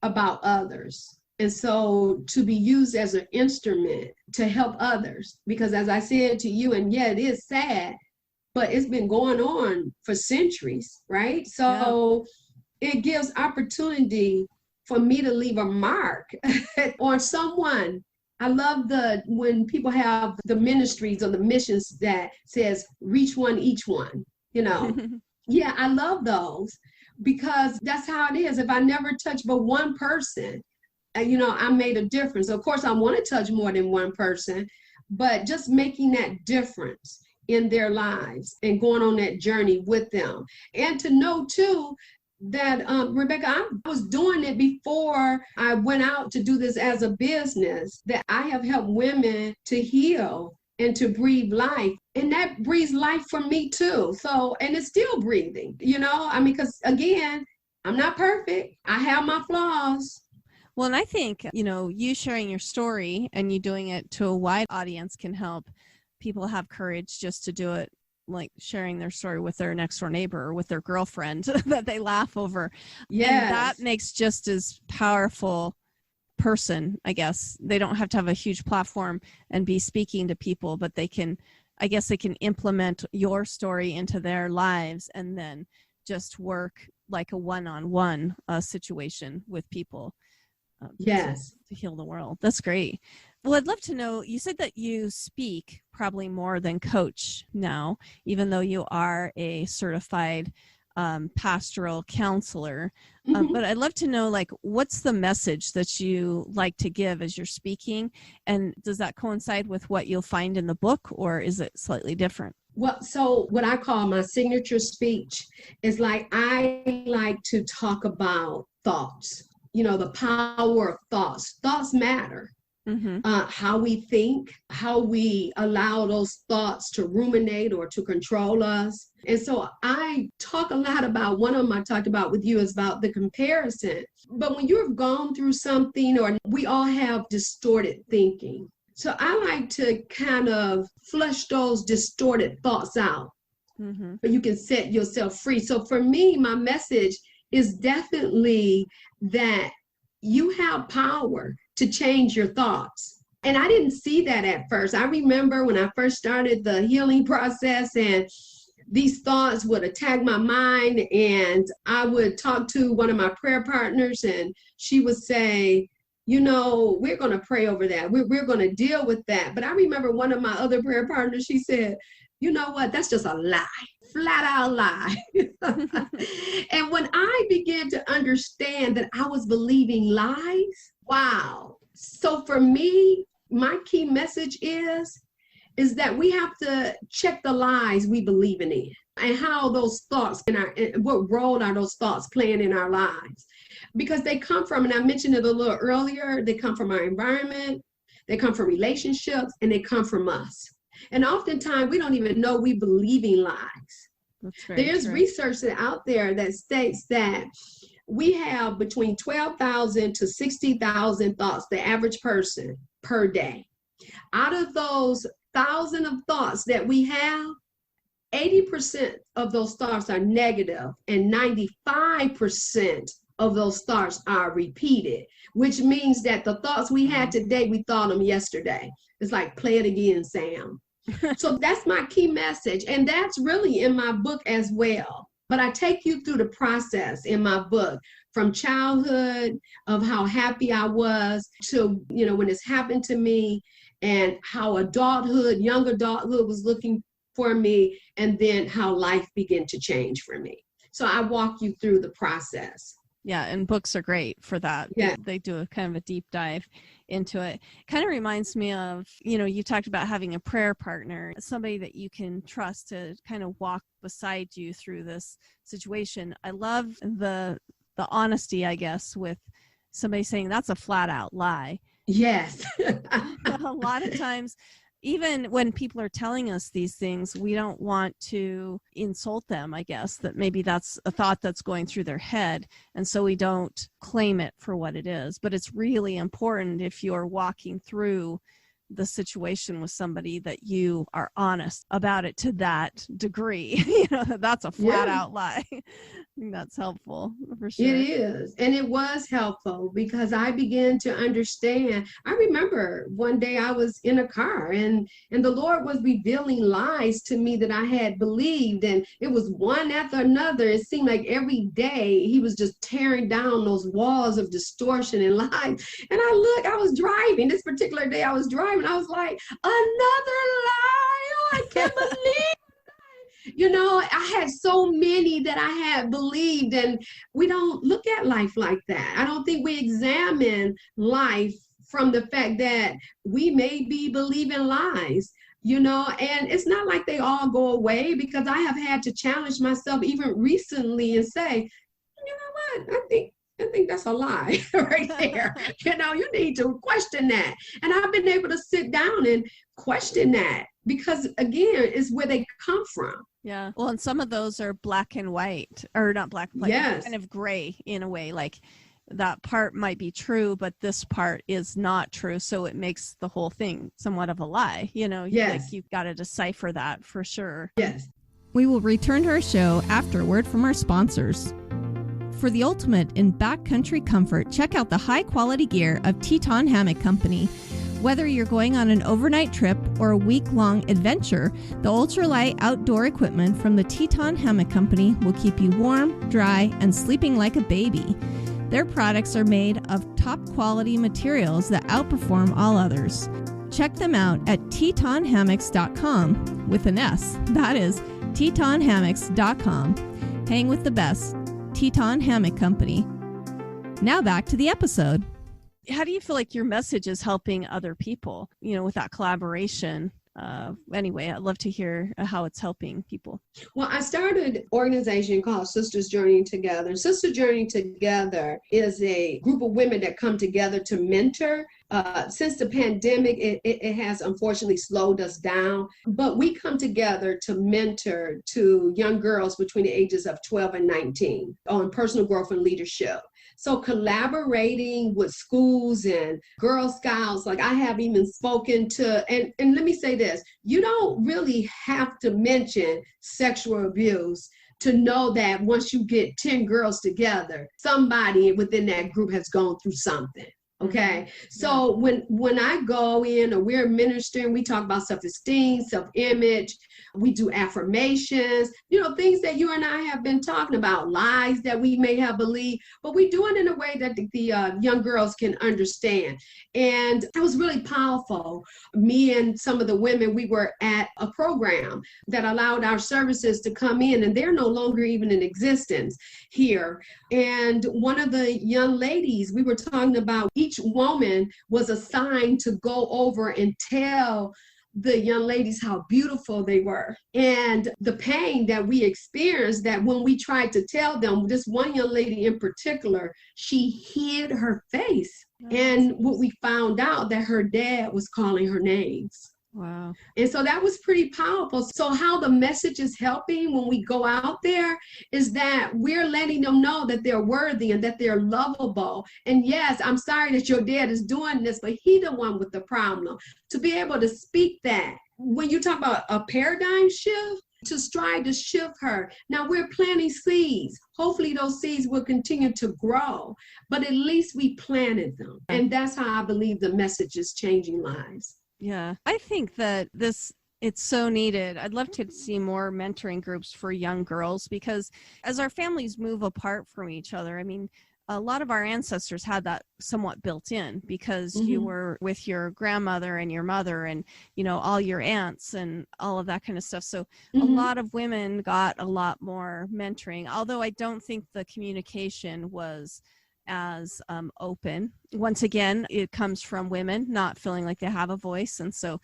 A: about others. And so to be used as an instrument to help others, because as I said to you, and yeah, it is sad, but it's been going on for centuries, right? So it gives opportunity for me to leave a mark on someone. I love when people have the ministries or the missions that says, reach one, each one, you know. Yeah, I love those, because that's how it is. If I never touch but one person, you know, I made a difference. Of course, I want to touch more than one person, but just making that difference in their lives and going on that journey with them. And to know too that, Rebecca, I was doing it before I went out to do this as a business, that I have helped women to heal and to breathe life. And that breathes life for me too. So, and it's still breathing, you know, I mean, because again, I'm not perfect. I have my flaws.
B: Well, and I think, you know, you sharing your story and you doing it to a wide audience can help people have courage just to do it, like sharing their story with their next door neighbor or with their girlfriend that they laugh over. Yes. And that makes just as powerful person, I guess. They don't have to have a huge platform and be speaking to people, but they can, I guess they can implement your story into their lives and then just work like a one-on-one situation with people.
A: Yes.
B: To heal the world. That's great. Well, I'd love to know, you said that you speak probably more than coach now, even though you are a certified pastoral counselor. But I'd love to know, like, what's the message that you like to give as you're speaking? And does that coincide with what you'll find in the book, or is it slightly different?
A: Well, so what I call my signature speech is like, I like to talk about thoughts. You know, the power of thoughts. Thoughts matter. How we think, how we allow those thoughts to ruminate or to control us. And so I talk a lot about, one of them I talked about with you is about the comparison. But when you've gone through something, or we all have distorted thinking. So I like to kind of flush those distorted thoughts out. But you can set yourself free. So for me, my message is definitely that you have power to change your thoughts. And I didn't see that at first. I remember when I first started the healing process, and these thoughts would attack my mind, and I would talk to one of my prayer partners, and she would say, you know, we're going to pray over that. We're going to deal with that. But I remember one of my other prayer partners, she said, you know what, that's just a lie. Flat out lie. And when I began to understand that I was believing lies, wow. So for me, my key message is is that we have to check the lies we believe in and how those thoughts what role are those thoughts playing in our lives, because they come from, and I mentioned it a little earlier, they come from our environment, they come from relationships, and they come from us. And oftentimes we don't even know we believing lies. There's research out there that states that we have between 12,000 to 60,000 thoughts, the average person, per day. Out of those 1,000 of thoughts that we have, 80% of those thoughts are negative, and 95% of those thoughts are repeated, which means that the thoughts we had today, we thought them yesterday. It's like, play it again, Sam. So that's my key message. And that's really in my book as well. But I take you through the process in my book, from childhood of how happy I was to, when this happened to me, and how young adulthood was looking for me, and then how life began to change for me. So I walk you through the process.
B: Yeah, and books are great for that.
A: Yeah.
B: They do a kind of a deep dive into it. Kind of reminds me of, you talked about having a prayer partner, somebody that you can trust to kind of walk beside you through this situation. I love the honesty, I guess, with somebody saying that's a flat out lie.
A: Yes.
B: A lot of times, even when people are telling us these things, we don't want to insult them, I guess, that maybe that's a thought that's going through their head. And so we don't claim it for what it is. But it's really important, if you're walking through the situation with somebody, that you are honest about it to that degree. That's a flat out lie. I think that's helpful for sure.
A: It is. And it was helpful because I began to understand. I remember one day I was in a car and the Lord was revealing lies to me that I had believed. And it was one after another. It seemed like every day he was just tearing down those walls of distortion and lies. And I was driving. This particular day I was driving. I was like, another lie. Oh, I can't believe. I had so many that I had believed, and we don't look at life like that. I don't think we examine life from the fact that we may be believing lies, and it's not like they all go away, because I have had to challenge myself even recently and say, you know what, I think that's a lie right there. You need to question that. And I've been able to sit down and question that because, again, it's where they come from.
B: Yeah. Well, and some of those are black and white, or not black and white,
A: yes,
B: kind of gray in a way. Like that part might be true, but this part is not true. So it makes the whole thing somewhat of a lie.
A: Yes.
B: Like you've got to decipher that for sure.
A: Yes.
B: We will return to our show after a word from our sponsors. For the ultimate in backcountry comfort, check out the high-quality gear of Teton Hammock Company. Whether you're going on an overnight trip or a week-long adventure, the ultralight outdoor equipment from the Teton Hammock Company will keep you warm, dry, and sleeping like a baby. Their products are made of top-quality materials that outperform all others. Check them out at tetonhammocks.com with an S. That is tetonhammocks.com. Hang with the best. Teton Hammock Company. Now back to the episode. How do you feel like your message is helping other people, with that collaboration? Anyway, I'd love to hear how it's helping people.
A: Well, I started an organization called Sisters Journeying Together. Sisters Journeying Together is a group of women that come together to mentor. Since the pandemic, it has unfortunately slowed us down, but we come together to mentor to young girls between the ages of 12 and 19 on personal growth and leadership. So collaborating with schools and Girl Scouts, like I have even spoken to, and let me say this, you don't really have to mention sexual abuse to know that once you get 10 girls together, somebody within that group has gone through something. Okay. So when I go in or we're ministering, we talk about self-esteem, self-image, we do affirmations, things that you and I have been talking about, lies that we may have believed, but we do it in a way that the young girls can understand. And it was really powerful. Me and some of the women, we were at a program that allowed our services to come in, and they're no longer even in existence here. And one of the young ladies, we were talking about, each woman was assigned to go over and tell the young ladies how beautiful they were, and the pain that we experienced, that when we tried to tell them, this one young lady in particular, she hid her face. And what we found out, that her dad was calling her names.
B: Wow.
A: And so that was pretty powerful. So how the message is helping when we go out there is that we're letting them know that they're worthy and that they're lovable. And yes, I'm sorry that your dad is doing this, but he's the one with the problem. To be able to speak that, when you talk about a paradigm shift, to strive to shift her. Now we're planting seeds. Hopefully those seeds will continue to grow, but at least we planted them. And that's how I believe the message is changing lives.
B: Yeah, I think that it's so needed. I'd love to see more mentoring groups for young girls, because as our families move apart from each other, I mean, a lot of our ancestors had that somewhat built in, because you were with your grandmother and your mother and, you know, all your aunts and all of that kind of stuff. So a lot of women got a lot more mentoring, although I don't think the communication was as open. Once again, it comes from women not feeling like they have a voice, and so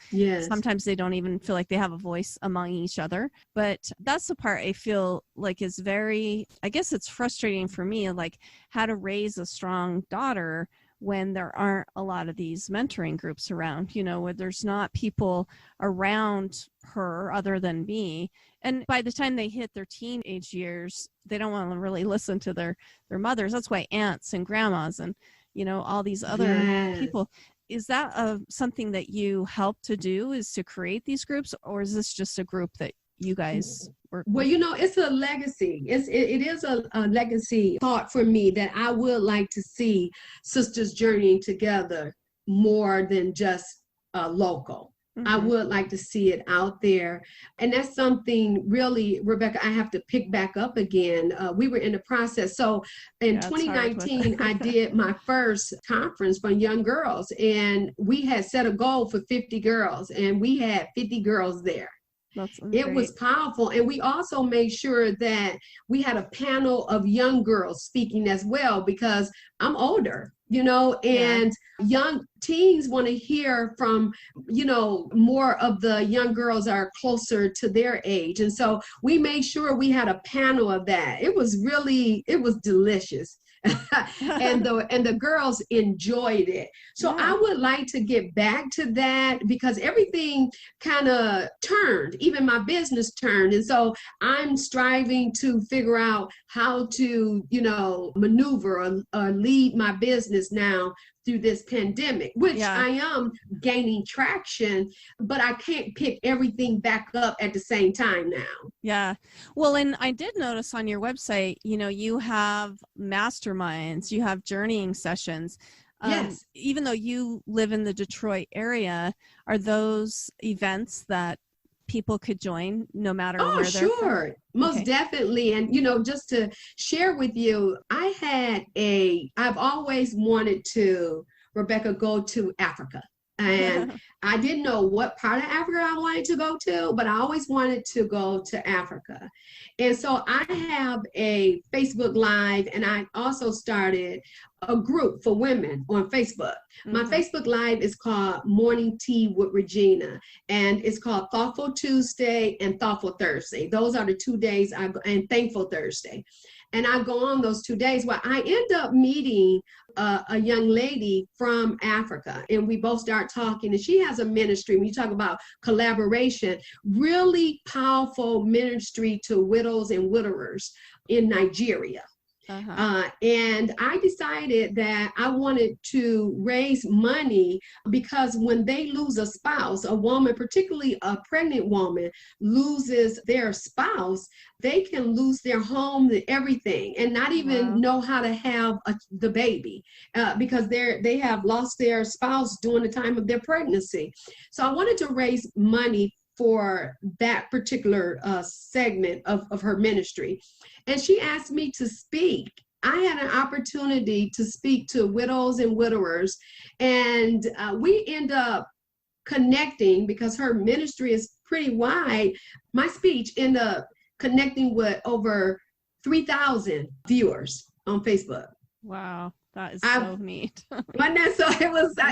B: sometimes they don't even feel like they have a voice among each other. But that's the part I feel like is very, I guess it's frustrating for me, like how to raise a strong daughter when there aren't a lot of these mentoring groups around, you know, where there's not people around her other than me. And by the time they hit their teenage years, they don't want to really listen to their mothers. That's why aunts and grandmas and, you know, all these other people. Is that something that you help to do, is to create these groups, or is this just a group that you guys work with?
A: Well, you know, it's a legacy. It is a legacy thought for me, that I would like to see sisters journeying together more than just local. I would like to see it out there. And that's something really, Rebecca, I have to pick back up again. We were in the process. So in 2019, I did my first conference for young girls, and we had set a goal for 50 girls, and we had 50 girls there. It was powerful. And we also made sure that we had a panel of young girls speaking as well, because I'm older, you know, and young teens want to hear from, you know, more of the young girls are closer to their age. And so we made sure we had a panel of that. It was delicious. and the girls enjoyed it. So I would like to get back to that, because everything kind of turned, even my business turned. And so I'm striving to figure out how to, you know, maneuver or lead my business now through this pandemic, which I am gaining traction, but I can't pick everything back up at the same time now.
B: Yeah. Well, and I did notice on your website, you know, you have masterminds, you have journeying sessions.
A: Yes.
B: Even though you live in the Detroit area, are those events that people could join no matter where they're from?
A: Most definitely. And, you know, just to share with you, I've always wanted to, Rebecca, go to Africa. And I didn't know what part of Africa I wanted to go to, but I always wanted to go to Africa. And so I have a Facebook Live, and I also started a group for women on Facebook. My Facebook Live is called Morning Tea with Regina, and it's called Thoughtful Tuesday and Thoughtful Thursday. Those are the 2 days and Thankful Thursday. And I go on those 2 days. Well, I end up meeting a young lady from Africa, and we both start talking, and she has a ministry. When you talk about collaboration, really powerful ministry to widows and widowers in Nigeria. And I decided that I wanted to raise money, because when they lose a spouse, a woman, particularly a pregnant woman, loses their spouse, they can lose their home, everything, and not even know how to have the baby, because they have lost their spouse during the time of their pregnancy. So I wanted to raise money for that particular segment of her ministry. And she asked me to speak. I had an opportunity to speak to widows and widowers, and we end up connecting, because her ministry is pretty wide. My speech ended up connecting with over 3,000 viewers on Facebook.
B: Wow. That is so neat.
A: Wasn't that so?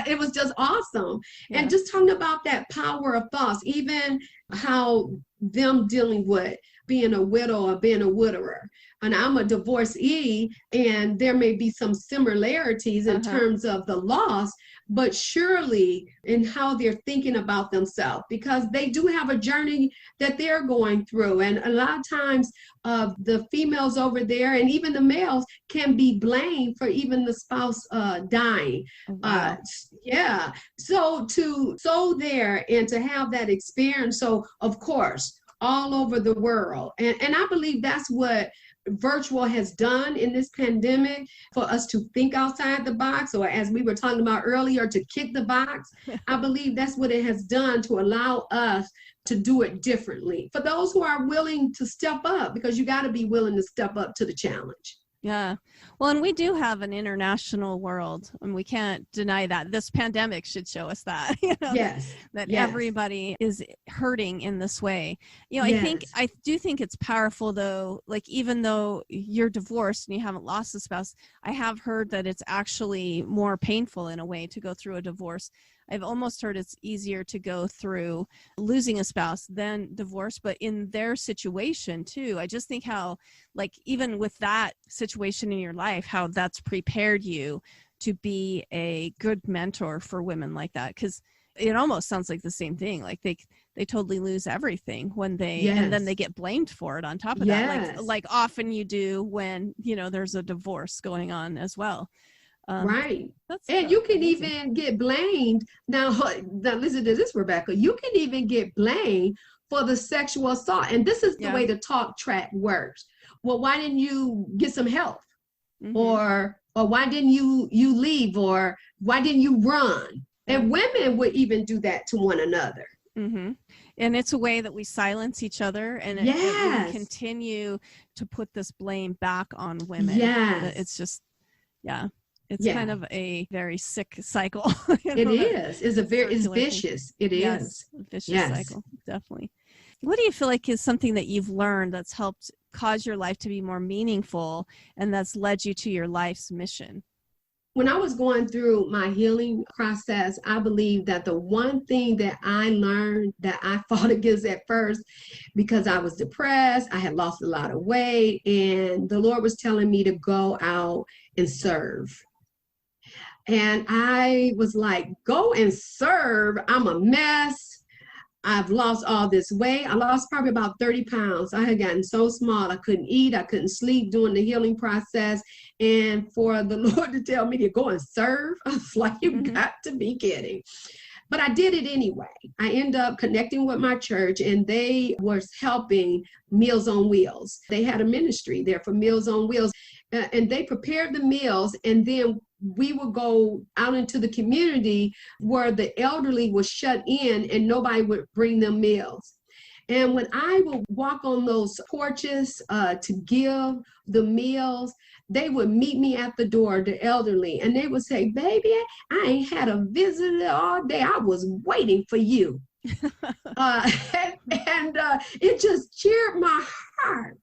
A: It was just awesome.
B: Yeah.
A: And just talking about that power of thoughts, even how them dealing with being a widow or being a widower. And I'm a divorcee, and there may be some similarities in terms of the loss, but surely in how they're thinking about themselves, because they do have a journey that they're going through. And a lot of times the females over there and even the males can be blamed for even the spouse dying.
B: Wow.
A: Yeah. So to so there and to have that experience. So of course, all over the world. And I believe that's what virtual has done in this pandemic, for us to think outside the box, or as we were talking about earlier, to kick the box. I believe that's what it has done to allow us to do it differently. For those who are willing to step up, because you got to be willing to step up to the challenge.
B: Yeah. Well, and we do have an international world, and we can't deny that. This pandemic should show us that,
A: Yes.
B: that
A: Yes.
B: everybody is hurting in this way.
A: Yes.
B: I do think it's powerful though, like even though you're divorced and you haven't lost a spouse, I have heard that it's actually more painful in a way to go through a divorce. I've almost heard it's easier to go through losing a spouse than divorce, but in their situation too, I just think how, like, even with that situation in your life, how that's prepared you to be a good mentor for women like that. Because it almost sounds like the same thing. Like they totally lose everything when they, and then they get blamed for it on top of that. Like often you do when, there's a divorce going on as well.
A: Right. And you can
B: amazing.
A: even get blamed. Now listen to this, Rebecca. You can even get blamed for the sexual assault. And this is the way the talk track works. Well, why didn't you get some help?
B: Mm-hmm.
A: Or why didn't you leave? Or why didn't you run? And women would even do that to one another.
B: Mm-hmm. And it's a way that we silence each other, and we continue to put this blame back on women.
A: Yes.
B: It's just, it's kind of a very sick cycle.
A: It is. It's vicious. It is.
B: Vicious cycle, definitely. What do you feel like is something that you've learned that's helped cause your life to be more meaningful and that's led you to your life's mission?
A: When I was going through my healing process, I believe that the one thing that I learned that I fought against at first, because I was depressed, I had lost a lot of weight, and the Lord was telling me to go out and serve. And I was like, go and serve. I'm a mess. I've lost all this weight. I lost probably about 30 pounds. I had gotten so small. I couldn't eat. I couldn't sleep during the healing process. And for the Lord to tell me to go and serve, I was like, you got to be kidding. But I did it anyway. I ended up connecting with my church, and they were helping Meals on Wheels. They had a ministry there for Meals on Wheels, and they prepared the meals, and then we would go out into the community where the elderly was shut in and nobody would bring them meals. And when I would walk on those porches to give the meals, they would meet me at the door, the elderly, and they would say, baby, I ain't had a visitor all day. I was waiting for you. And it just cheered my heart.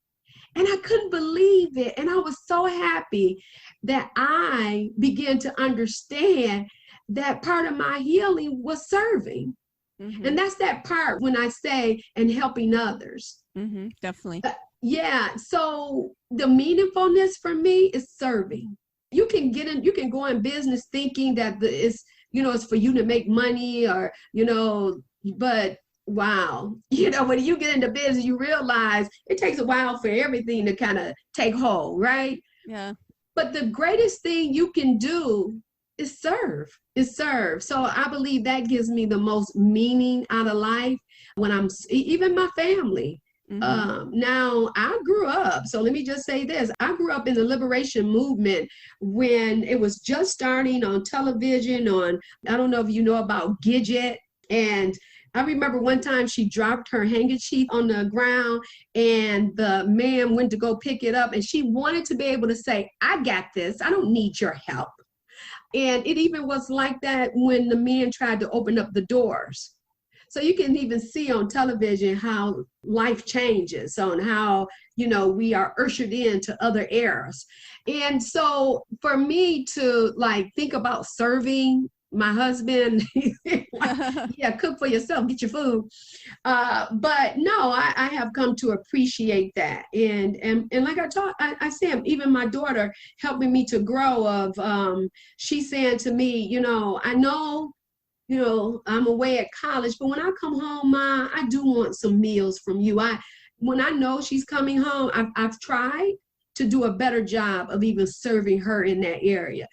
A: And I couldn't believe it. And I was so happy that I began to understand that part of my healing was serving. Mm-hmm. And that's that part when I say, and helping others.
B: Mm-hmm, definitely.
A: So the meaningfulness for me is serving. You can go in business thinking that it's for you to make money, or, but wow, when you get into business, you realize it takes a while for everything to kind of take hold, right?
B: Yeah.
A: But the greatest thing you can do is serve. So I believe that gives me the most meaning out of life when I'm, even my family. Mm-hmm. Now I grew up, so let me just say this. I grew up in the liberation movement when it was just starting on television I don't know if you know about Gidget. And I remember one time she dropped her handkerchief on the ground, and the man went to go pick it up, and she wanted to be able to say, I got this. I don't need your help. And it even was like that when the men tried to open up the doors. So you can even see on television how life changes, on how, we are ushered into other eras. And so for me to like think about serving my husband, yeah, cook for yourself, get your food. But no, I have come to appreciate that. And like I said, even my daughter helping me to grow she's saying to me, I know, I'm away at college, but when I come home, Ma, I do want some meals from you. When I know she's coming home, I've tried to do a better job of even serving her in that area,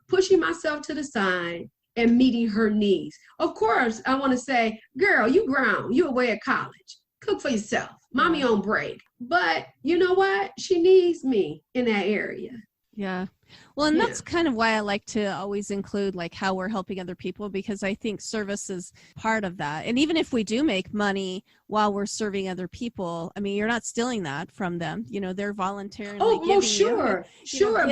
A: pushing myself to the side and meeting her needs. Of course, I want to say, girl, you grown, you away at college, cook for yourself, mommy on break. But you know what? She needs me in that area.
B: Yeah. Well, and that's kind of why I like to always include like how we're helping other people, because I think service is part of that. And even if we do make money while we're serving other people, I mean, you're not stealing that from them. They're voluntarily giving
A: sure.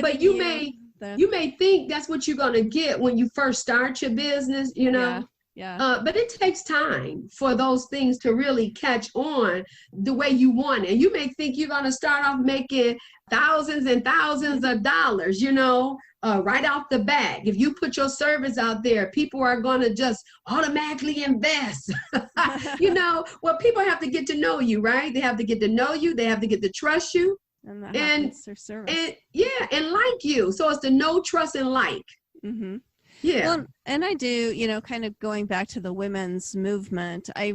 A: But you may think that's what you're going to get when you first start your business, Yeah. But it takes time for those things to really catch on the way you want it. You may think you're going to start off making thousands and thousands of dollars, right off the bat. If you put your service out there, people are going to just automatically invest. Well, people have to get to know you, right? They have to get to know you. They have to get to trust you.
B: And that happens through service.
A: And like you. So it's the know, trust, and like.
B: Mm-hmm.
A: Yeah.
B: Well, and I do, kind of going back to the women's movement, I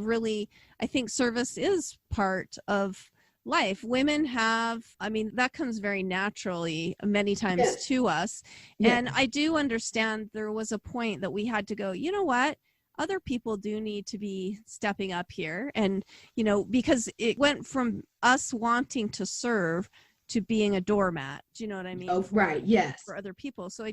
B: think service is part of life. Women that comes very naturally many times to us. Yes. And I do understand there was a point that we had to go, you know what? Other people do need to be stepping up here. And, because it went from us wanting to serve to being a doormat. Do you know what I mean?
A: Oh, right. Yes.
B: For other people. So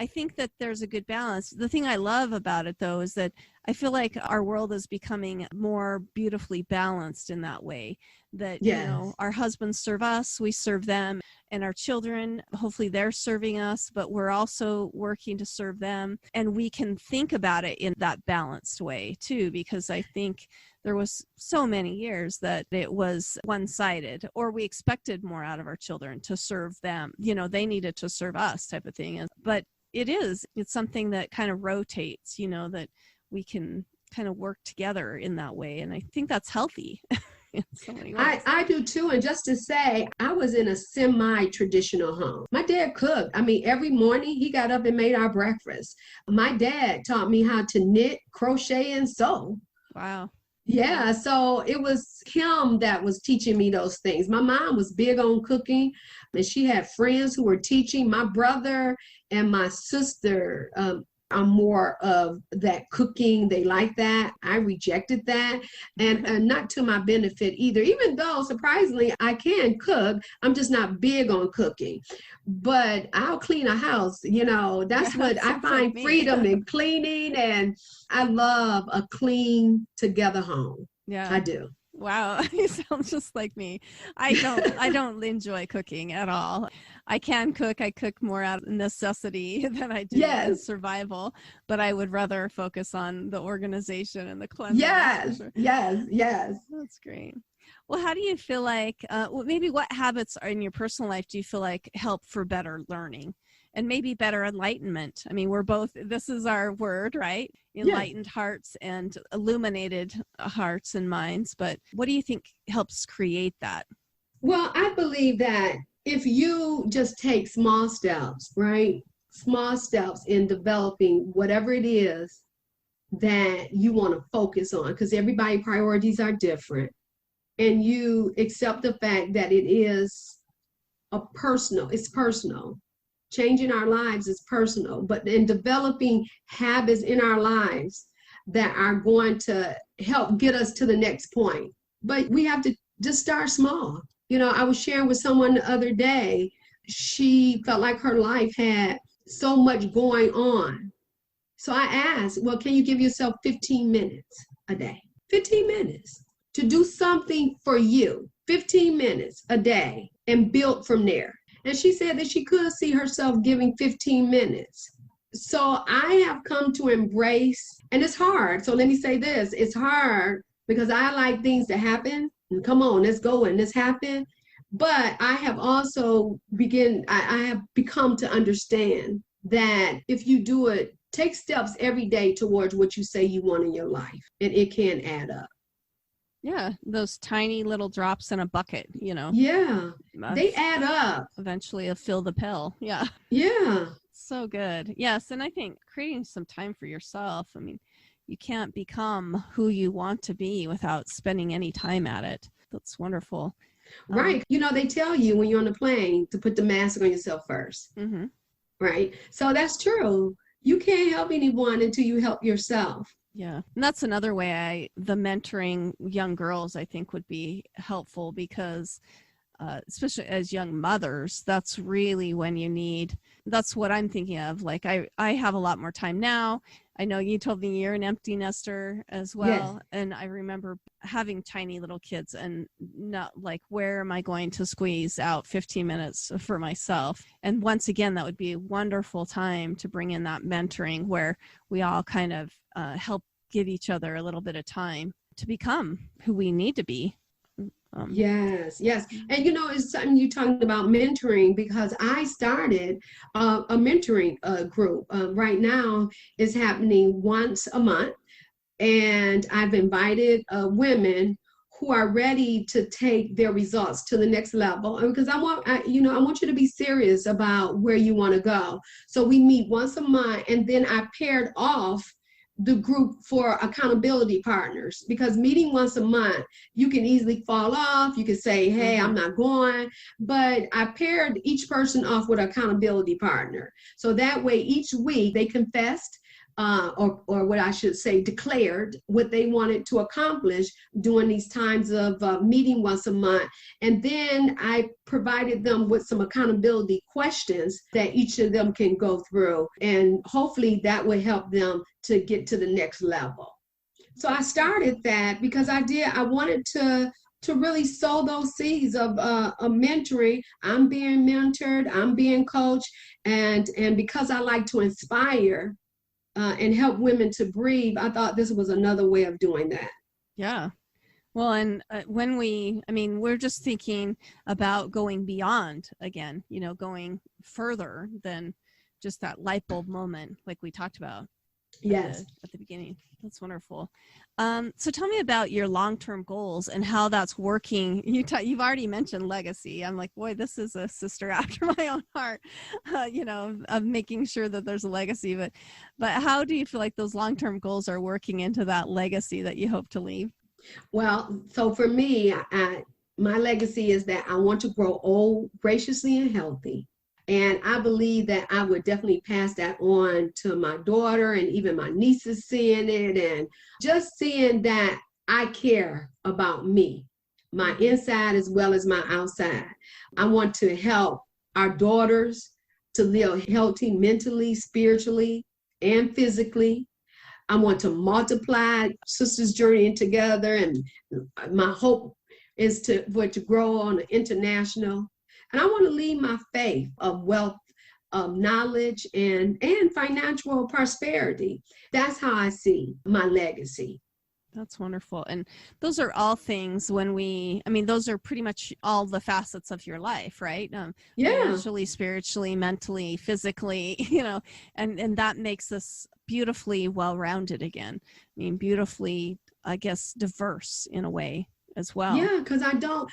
B: I think that there's a good balance. The thing I love about it, though, is that I feel like our world is becoming more beautifully balanced in that way. That, our husbands serve us, we serve them, and our children, hopefully they're serving us, but we're also working to serve them. And we can think about it in that balanced way, too, because I think there was so many years that it was one-sided, or we expected more out of our children to serve them. They needed to serve us type of thing. But it's something that kind of rotates, that we can kind of work together in that way. And I think that's healthy. In so many ways.
A: I do too. And just to say, I was in a semi-traditional home. My dad cooked. I mean, every morning he got up and made our breakfast. My dad taught me how to knit, crochet, and sew.
B: Wow.
A: Yeah, so it was him that was teaching me those things. My mom was big on cooking, and she had friends who were teaching. My brother and my sister are more of that cooking. They like that. I rejected that, and not to my benefit either. Even though, surprisingly, I can cook, I'm just not big on cooking. But I'll clean a house. That's what I find like freedom in cleaning, and I love a clean together home.
B: Yeah,
A: I do.
B: Wow, you sound just like me. I don't enjoy cooking at all. I can cook. I cook more out of necessity than I do in survival, but I would rather focus on the organization and the cleanliness.
A: Yes.
B: That's great. Well, how do you feel like, maybe what habits are in your personal life do you feel like help for better learning and maybe better enlightenment? I mean, this is our word, right? Enlightened hearts and illuminated hearts and minds. But what do you think helps create that?
A: Well, I believe that if you just take small steps, right? Small steps in developing whatever it is that you want to focus on, because everybody's priorities are different. And you accept the fact that it's personal. Changing our lives is personal, but in developing habits in our lives that are going to help get us to the next point. But we have to just start small. I was sharing with someone the other day, she felt like her life had so much going on. So I asked, well, can you give yourself 15 minutes a day? 15 minutes to do something for you, 15 minutes a day, and build from there. And she said that she could see herself giving 15 minutes So I have come to embrace, and it's hard. So let me say this, it's hard because I like things to happen. And come on, let's go and let's happen. But I have also I have become to understand that if you do it, take steps every day towards what you say you want in your life, and it can add up.
B: Yeah, those tiny little drops in a bucket,
A: Yeah, they add up.
B: Eventually it'll fill the pill. Yeah.
A: Yeah.
B: So good. Yes, and I think creating some time for yourself, I mean, you can't become who you want to be without spending any time at it. That's wonderful.
A: Right. They tell you when you're on the plane to put the mask on yourself first.
B: Mm-hmm.
A: Right. So that's true. You can't help anyone until you help yourself.
B: Yeah. And that's another way the mentoring young girls, I think, would be helpful because especially as young mothers, that's really when you need, that's what I'm thinking of. Like I have a lot more time now. I know you told me you're an empty nester as well. Yes. And I remember having tiny little kids and not like, where am I going to squeeze out 15 minutes for myself? And once again, that would be a wonderful time to bring in that mentoring where we all kind of help give each other a little bit of time to become who we need to be.
A: Yes. And it's something you talked about mentoring because I started a mentoring group. Right now it's happening once a month, and I've invited women who are ready to take their results to the next level. Because I want you to be serious about where you want to go. So we meet once a month, and then I paired off the group for accountability partners, because meeting once a month, you can easily fall off. You can say, hey, I'm not going. But I paired each person off with an accountability partner. So that way each week they confessed or what I should say, declared what they wanted to accomplish during these times of meeting once a month. And then I provided them with some accountability questions that each of them can go through. And hopefully that will help them to get to the next level. So I started that because I wanted to really sow those seeds of mentoring. I'm being mentored, I'm being coached, and because I like to inspire and help women to breathe, I thought this was another way of doing that.
B: Yeah. Well, and we're just thinking about going beyond again, going further than just that light bulb moment like we talked about.
A: Yes.
B: At the beginning. That's wonderful. So tell me about your long-term goals and how that's working. You've already mentioned legacy. I'm like, boy, this is a sister after my own heart, of making sure that there's a legacy. But how do you feel like those long-term goals are working into that legacy that you hope to leave?
A: Well, so for me, my legacy is that I want to grow old graciously and healthy. And I believe that I would definitely pass that on to my daughter and even my nieces seeing it, and just seeing that I care about me, my inside as well as my outside. I want to help our daughters to live healthy mentally, spiritually, and physically. I want to multiply sisters journeying together, and my hope is to grow on an international. And I want to leave my faith of wealth, of knowledge, and financial prosperity. That's how I see my legacy.
B: That's wonderful. And those are all things those are pretty much all the facets of your life, right? Financially, spiritually, mentally, physically, and that makes us beautifully well-rounded again. Beautifully, I guess, diverse in a way as well.
A: Yeah, because I don't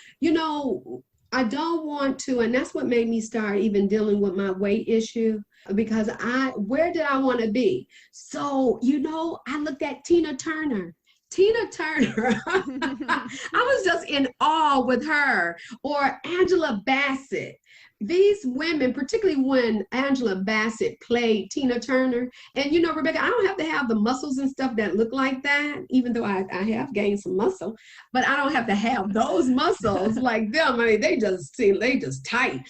A: want to, and that's what made me start even dealing with my weight issue, because where did I want to be? So, I looked at Tina Turner. I was just in awe with her, or Angela Bassett. These women, particularly when Angela Bassett played Tina Turner, and Rebecca, I don't have to have the muscles and stuff that look like that, even though I have gained some muscle, but I don't have to have those muscles like them. They just tight.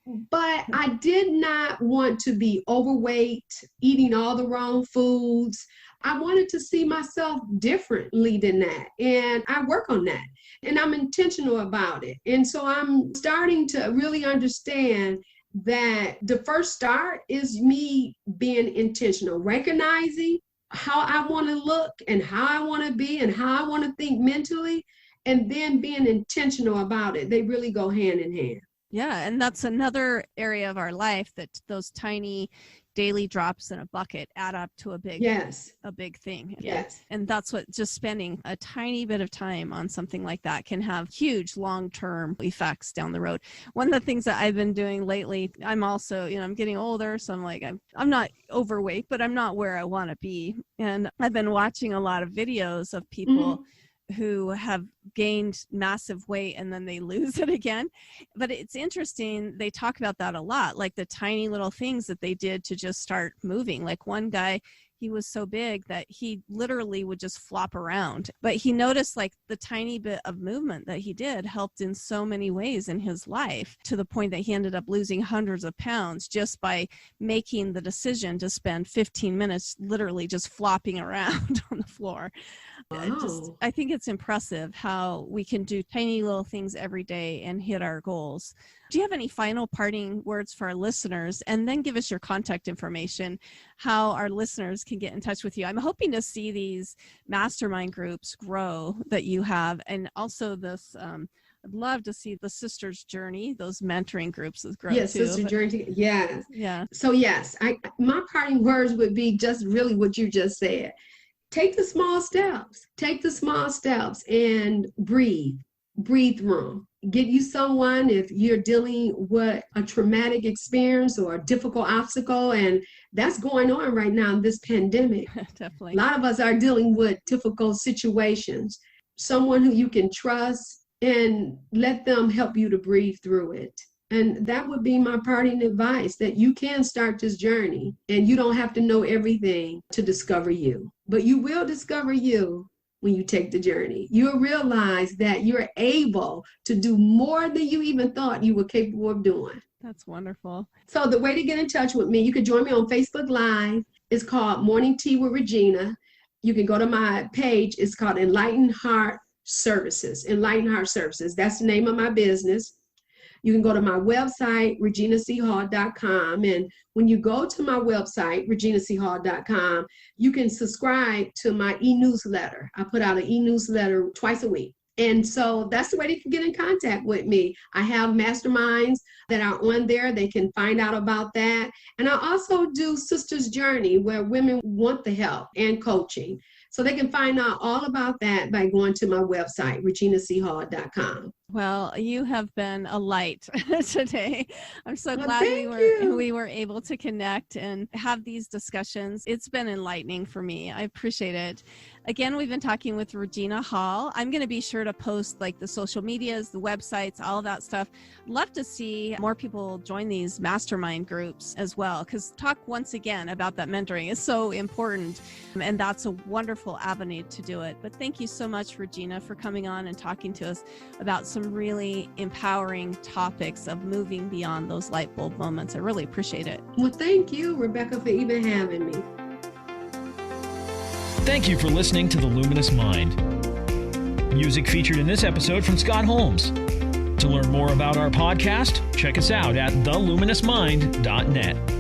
A: But I did not want to be overweight, eating all the wrong foods. I wanted to see myself differently than that. And I work on that. And I'm intentional about it. And so I'm starting to really understand that the first start is me being intentional, recognizing how I want to look and how I want to be and how I want to think mentally, and then being intentional about it. They really go hand in hand.
B: Yeah, and that's another area of our life that those tiny daily drops in a bucket add up to a big thing.
A: Yes.
B: And that's what just spending a tiny bit of time on something like that can have huge long-term effects down the road. One of the things that I've been doing lately, I'm also, I'm getting older, so I'm like, I'm not overweight, but I'm not where I want to be. And I've been watching a lot of videos of people who have gained massive weight and then they lose it again. But it's interesting. They talk about that a lot, like the tiny little things that they did to just start moving. Like one guy, he was so big that he literally would just flop around. But he noticed like the tiny bit of movement that he did helped in so many ways in his life, to the point that he ended up losing hundreds of pounds just by making the decision to spend 15 minutes literally just flopping around on the floor.
A: Wow.
B: I think it's impressive how we can do tiny little things every day and hit our goals. Do you have any final parting words for our listeners? And then give us your contact information, how our listeners can get in touch with you. I'm hoping to see these mastermind groups grow that you have. And also this, I'd love to see the Sisters Journey, those mentoring groups that grow
A: yes,
B: too.
A: Sister Journey. Yes.
B: Yeah.
A: So yes, my parting words would be just really what you just said. Take the small steps. Take the small steps and breathe through them. Get you someone if you're dealing with a traumatic experience or a difficult obstacle, and that's going on right now in this pandemic.
B: Definitely.
A: A lot of us are dealing with difficult situations. Someone who you can trust and let them help you to breathe through it. And that would be my parting advice, that you can start this journey and you don't have to know everything to discover you, but you will discover you when you take the journey. You'll realize that you're able to do more than you even thought you were capable of doing.
B: That's wonderful.
A: So the way to get in touch with me, you can join me on Facebook Live. It's called Morning Tea with Regina. You can go to my page. It's called Enlightened Heart Services. Enlightened Heart Services. That's the name of my business. You can go to my website, reginachall.com. And when you go to my website, reginachall.com, you can subscribe to my e-newsletter. I put out an e-newsletter twice a week. And so that's the way they can get in contact with me. I have masterminds that are on there. They can find out about that. And I also do Sisters Journey, where women want the help and coaching. So they can find out all about that by going to my website, reginachall.com.
B: Well, you have been a light today. I'm so glad we were able to connect and have these discussions. It's been enlightening for me. I appreciate it. Again, we've been talking with Regina Hall. I'm going to be sure to post like the social medias, the websites, all of that stuff. Love to see more people join these mastermind groups as well, because talk once again about that mentoring is so important, and that's a wonderful avenue to do it. But thank you so much, Regina, for coming on and talking to us about some really empowering topics of moving beyond those light bulb moments. I really appreciate it.
A: Well, thank you, Rebecca, for even having me.
C: Thank you for listening to The Luminous Mind. Music featured in this episode from Scott Holmes. To learn more about our podcast, check us out at theluminousmind.net.